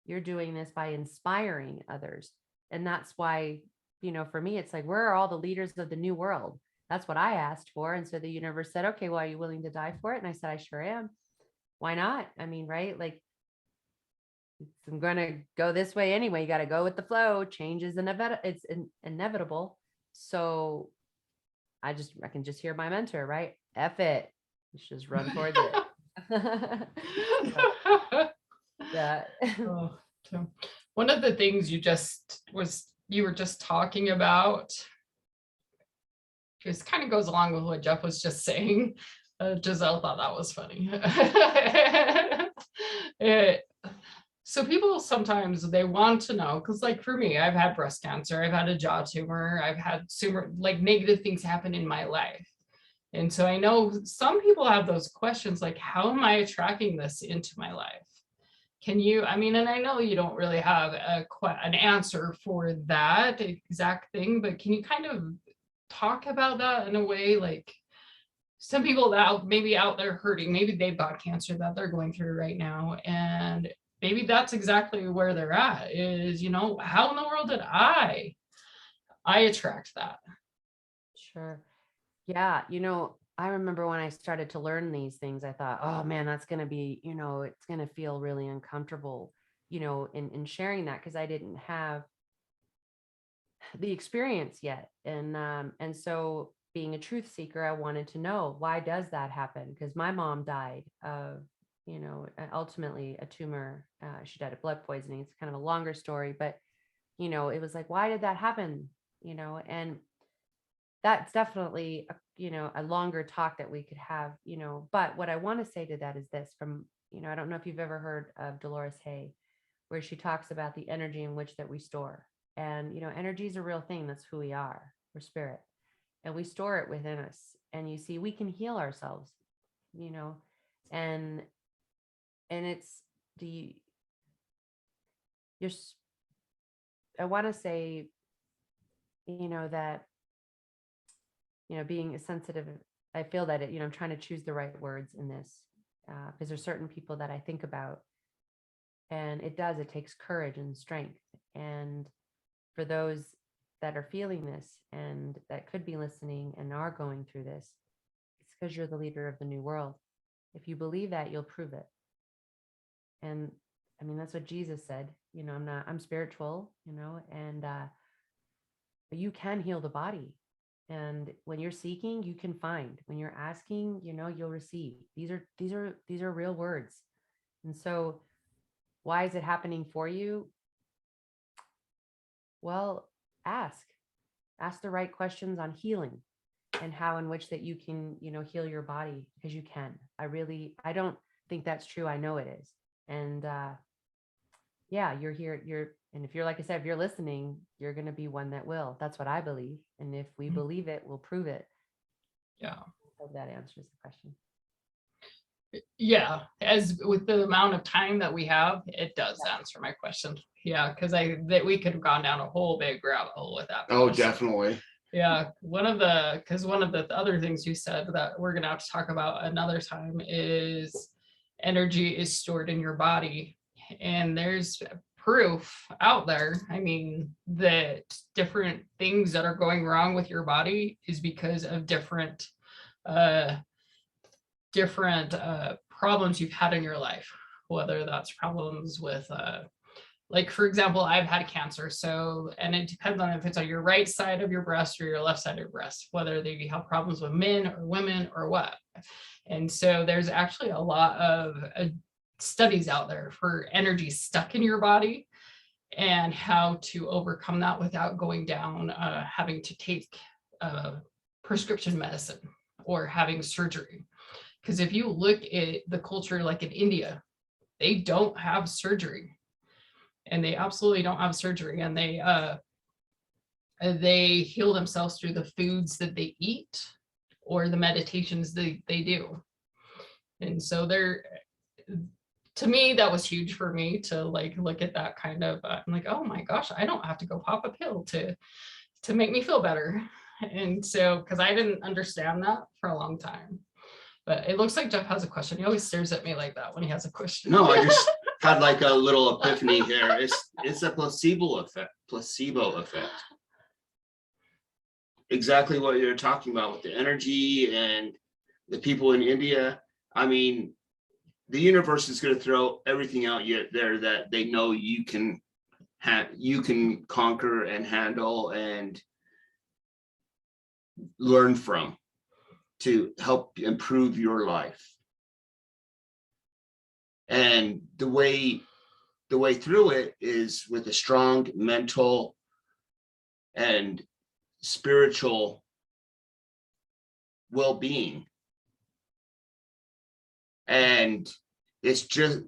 Speaker 4: You're doing this by inspiring others. And that's why, for me, it's like, where are all the leaders of the new world? That's what I asked for. And so the universe said, okay, well, are you willing to die for it? And I said, I sure am. Why not? I mean, right? Like, I'm going to go this way anyway. You got to go with the flow. Change is inevitable. So I can just hear my mentor, right? F it. Let's just run towards it. Yeah.
Speaker 2: Oh, so one of the things you were just talking about, just kind of goes along with what Jeff was just saying. Giselle thought that was funny. So people sometimes they want to know, because like for me, I've had breast cancer, I've had a jaw tumor, I've had like negative things happen in my life. And so I know some people have those questions like, how am I attracting this into my life? Can you, I mean, and I know you don't really have an answer for that exact thing, but can you kind of talk about that in a way, like some people that maybe out there hurting, maybe they've got cancer that they're going through right now, and maybe that's exactly where they're at is, how in the world did I attract that?
Speaker 4: Sure. Yeah. I remember when I started to learn these things, I thought, oh man, that's going to be, it's going to feel really uncomfortable, in sharing that, because I didn't have the experience yet. And so being a truth seeker, I wanted to know, why does that happen? Because my mom died of, ultimately a tumor. She died of blood poisoning. It's kind of a longer story, but, it was like, why did that happen? And that's definitely, a longer talk that we could have, but what I want to say to that is this from, I don't know if you've ever heard of Dolores Hay, where she talks about the energy in which that we store. And, energy is a real thing. That's who we are. We're spirit, and we store it within us. And you see, we can heal ourselves, and it's I want to say, that, being sensitive, I feel that I'm trying to choose the right words in this, because there's certain people that I think about, and it takes courage and strength. And for those that are feeling this and that could be listening and are going through this, it's because you're the leader of the new world. If you believe that, you'll prove it. And I mean, that's what Jesus said, I'm spiritual, and but you can heal the body. And when you're seeking, you can find. When you're asking, you'll receive. These are real words. And so why is it happening for you? Well, ask the right questions on healing and how in which that you can, heal your body, because you can. I don't think that's true. I know it is. And yeah, you're here. And if you're, like I said, if you're listening, you're going to be one that will. That's what I believe. And if we believe it, we'll prove it.
Speaker 2: Yeah.
Speaker 4: I hope that answers the question.
Speaker 2: Yeah, as with the amount of time that we have, it does answer my question. Yeah, because we could have gone down a whole big rabbit hole with that.
Speaker 1: Oh, definitely.
Speaker 2: Yeah, one of the other things you said that we're gonna have to talk about another time is energy is stored in your body, and there's proof out there. I mean, that different things that are going wrong with your body is because of different problems you've had in your life, whether that's problems with like, for example, I've had cancer. So, and it depends on if it's on your right side of your breast or your left side of your breast, whether they have problems with men or women or what. And so there's actually a lot of studies out there for energy stuck in your body and how to overcome that without going down having to take prescription medicine or having surgery. Because if you look at the culture, like in India, they don't have surgery, and they absolutely don't have surgery, and they heal themselves through the foods that they eat or the meditations they do. And so to me, that was huge for me to like look at that kind of I'm like, oh my gosh, I don't have to go pop a pill to make me feel better. And so, because I didn't understand that for a long time. But it looks like Jeff has a question. He always stares at me like that when he has a question.
Speaker 1: No, I just had like a little epiphany here. It's a placebo effect. Placebo effect. Exactly what you're talking about with the energy and the people in India. I mean, the universe is going to throw everything out there that they know you can conquer and handle and learn from to help improve your life. And the way through it is with a strong mental and spiritual well-being. And it's just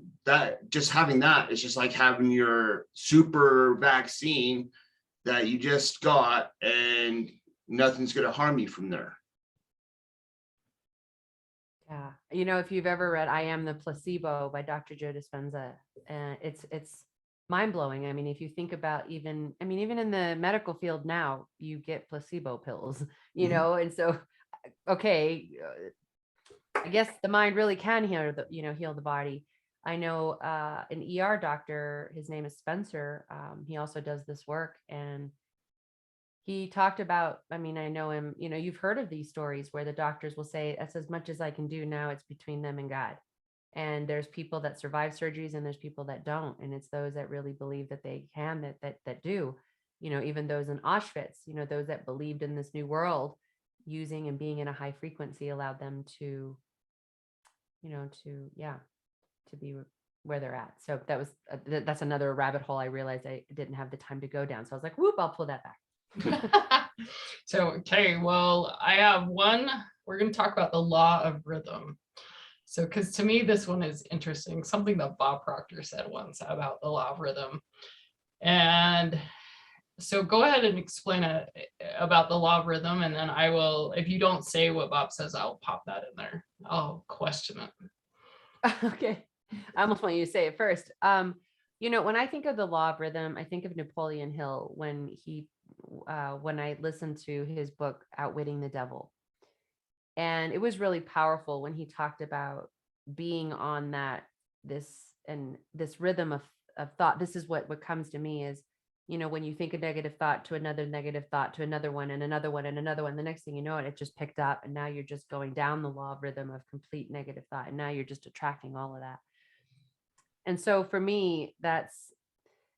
Speaker 1: having that, it's just like having your super vaccine that you just got, and nothing's going to harm you from there.
Speaker 4: Yeah. You know, if you've ever read I Am the Placebo by Dr. Joe Dispenza, it's mind-blowing. I mean, if you think about even in the medical field now, you get placebo pills, you know, and so, okay, I guess the mind really can heal the body. I know an ER doctor, his name is Spencer. He also does this work, and he talked about, I know him, you've heard of these stories where the doctors will say, that's as much as I can do now, it's between them and God. And there's people that survive surgeries and there's people that don't. And it's those that really believe that they can, that do, even those in Auschwitz, those that believed in this new world, using and being in a high frequency allowed them to be where they're at. So that's another rabbit hole I realized I didn't have the time to go down. So I was like, whoop, I'll pull that back.
Speaker 2: So, okay, well, I have one. We're going to talk about the law of rhythm. So, because to me, this one is interesting. Something that Bob Proctor said once about the law of rhythm. And so go ahead and explain about the law of rhythm. And then I will, if you don't say what Bob says, I'll pop that in there. I'll question it.
Speaker 4: Okay. I almost want you to say it first. When I think of the law of rhythm, I think of Napoleon Hill when I listened to his book, Outwitting the Devil. And it was really powerful when he talked about being on this rhythm of thought. This is what comes to me is, when you think a negative thought to another negative thought to another one and another one and another one, the next thing you know, it just picked up, and now you're just going down the law of rhythm of complete negative thought. And now you're just attracting all of that. And so for me, that's,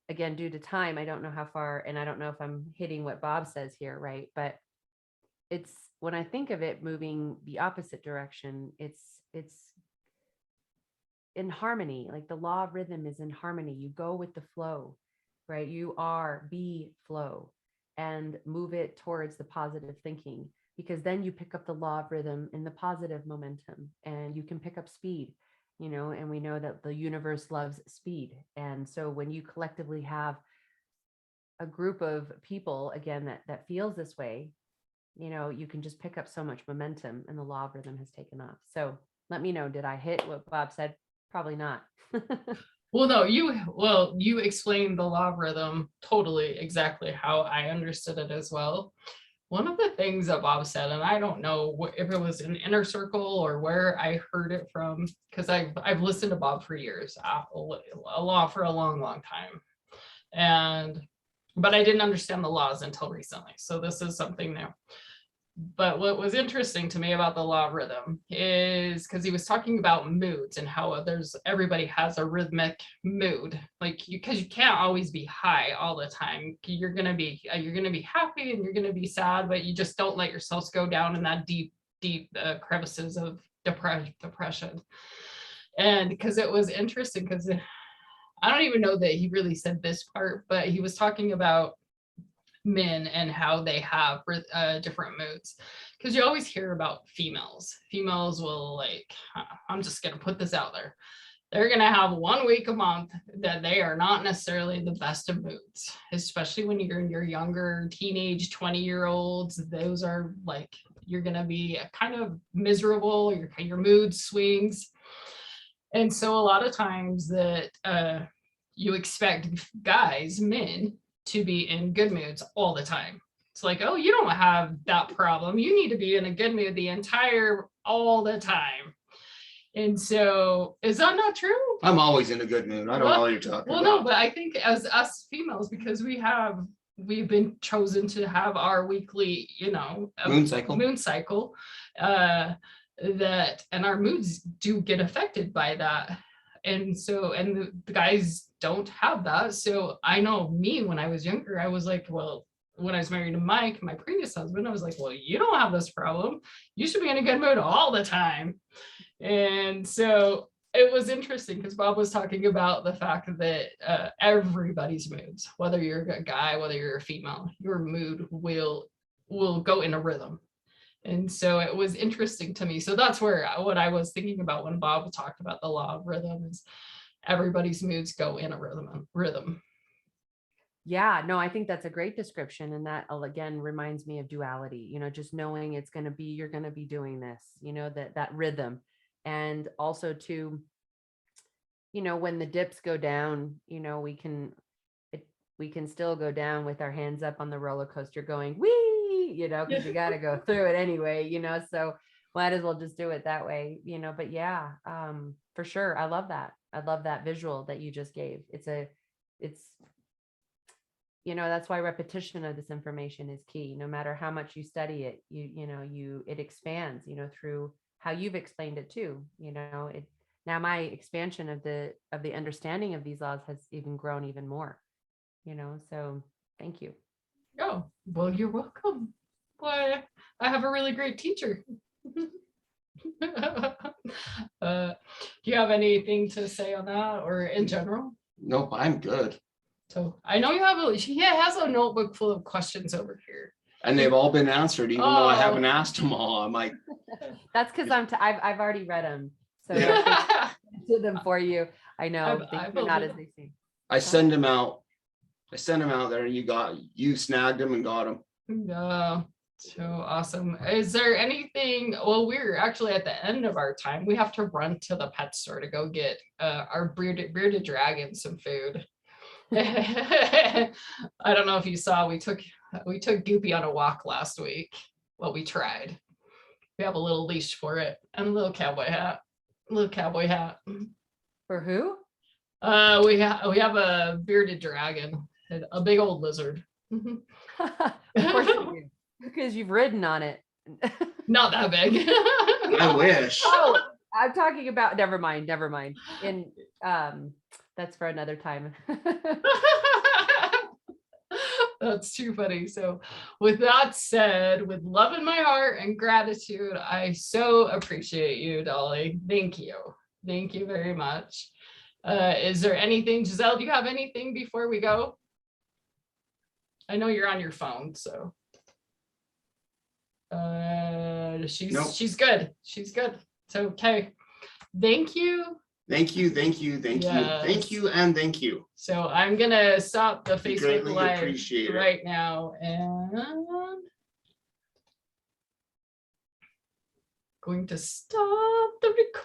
Speaker 4: again, due to time, I don't know how far, and I don't know if I'm hitting what Bob says here, right? But it's, when I think of it moving the opposite direction, it's in harmony. Like the law of rhythm is in harmony. You go with the flow, right? Be flow, and move it towards the positive thinking, because then you pick up the law of rhythm in the positive momentum, and you can pick up speed. And we know that the universe loves speed. And so when you collectively have a group of people, again, that feels this way, you can just pick up so much momentum, and the law of rhythm has taken off. So let me know, did I hit what Bob said? Probably not.
Speaker 2: Well, no, you explained the law of rhythm totally exactly how I understood it as well. One of the things that Bob said, and I don't know if it was an inner circle or where I heard it from, because I've listened to Bob for years, for a long, long time. But I didn't understand the laws until recently. So this is something new. But what was interesting to me about the law of rhythm is because he was talking about moods and how everybody has a rhythmic mood, because you can't always be high all the time. You're gonna be happy and you're gonna be sad, but you just don't let yourselves go down in that deep crevices of depression. And because it was interesting, because I don't even know that he really said this part, but he was talking about men and how they have different moods, because you always hear about females will, I'm just going to put this out there, they're going to have 1 week a month that they are not necessarily the best of moods, especially when you're in your younger teenage 20-year-olds. Those are you're going to be kind of miserable, your mood swings. And so a lot of times that you expect men to be in good moods all the time. It's like, oh, you don't have that problem. You need to be in a good mood all the time. And so is that not true?
Speaker 1: I'm always in a good mood. I don't know what you're talking
Speaker 2: Well,
Speaker 1: about.
Speaker 2: no, but I think as us females, because we've been chosen to have our weekly,
Speaker 1: Moon cycle.
Speaker 2: That and our moods do get affected by that. And so, and the guys don't have that. So I know me when I was younger, I was like, well, when I was married to Mike, my previous husband, I was like, well, you don't have this problem. You should be in a good mood all the time. And so it was interesting because Bob was talking about the fact that everybody's moods, whether you're a guy, whether you're a female, your mood will go in a rhythm. And so it was interesting to me. So that's what I was thinking about when Bob talked about the law of rhythm is everybody's moods go in a rhythm.
Speaker 4: Yeah, no, I think that's a great description. And that again reminds me of duality, just knowing you're going to be doing this, that rhythm. And also to, when the dips go down, we can still go down with our hands up on the roller coaster going, wee, because you got to go through it anyway, so might as well just do it that way, but yeah, for sure. I love that visual that you just gave. It's that's why repetition of this information is key. No matter how much you study it, it expands, through how you've explained it too. Now my expansion of the understanding of these laws has even grown even more, so thank you.
Speaker 2: Oh, well, you're welcome. Boy, I have a really great teacher. Do you have anything to say on that or in general?
Speaker 1: Nope, I'm good.
Speaker 2: So I know he has a notebook full of questions over here.
Speaker 1: And they've all been answered, even though I haven't asked them all. I'm like,
Speaker 4: that's because I've already read them. So
Speaker 1: Yeah.
Speaker 4: did them for you. I know
Speaker 2: I
Speaker 4: they're not as they seem.
Speaker 1: I send them out. I sent them out there and you snagged them and got them.
Speaker 2: Yeah, so awesome. Is there anything, well, we're actually at the end of our time. We have to run to the pet store to go get our bearded dragon some food. I don't know if you saw, we took Goopy on a walk last week. Well, we tried. We have a little leash for it and a little cowboy hat.
Speaker 4: For who?
Speaker 2: We have a bearded dragon, a big old lizard.
Speaker 4: Of course you do, because you've ridden on it.
Speaker 2: Not that big.
Speaker 1: I wish.
Speaker 4: Oh, I'm talking about, never mind. In that's for another time.
Speaker 2: That's too funny. So with that said, with love in my heart and gratitude, I so appreciate you, Dolly. Thank you very much. Is there anything, Giselle, do you have anything before we go? I know you're on your phone, so
Speaker 1: Nope.
Speaker 2: she's good. So okay. Thank you.
Speaker 1: Thank you.
Speaker 2: Yes.
Speaker 1: Thank you and thank you.
Speaker 2: So I'm gonna stop the
Speaker 1: We
Speaker 2: Facebook
Speaker 1: greatly
Speaker 2: Live
Speaker 1: appreciate it.
Speaker 2: right now and going to stop the recording.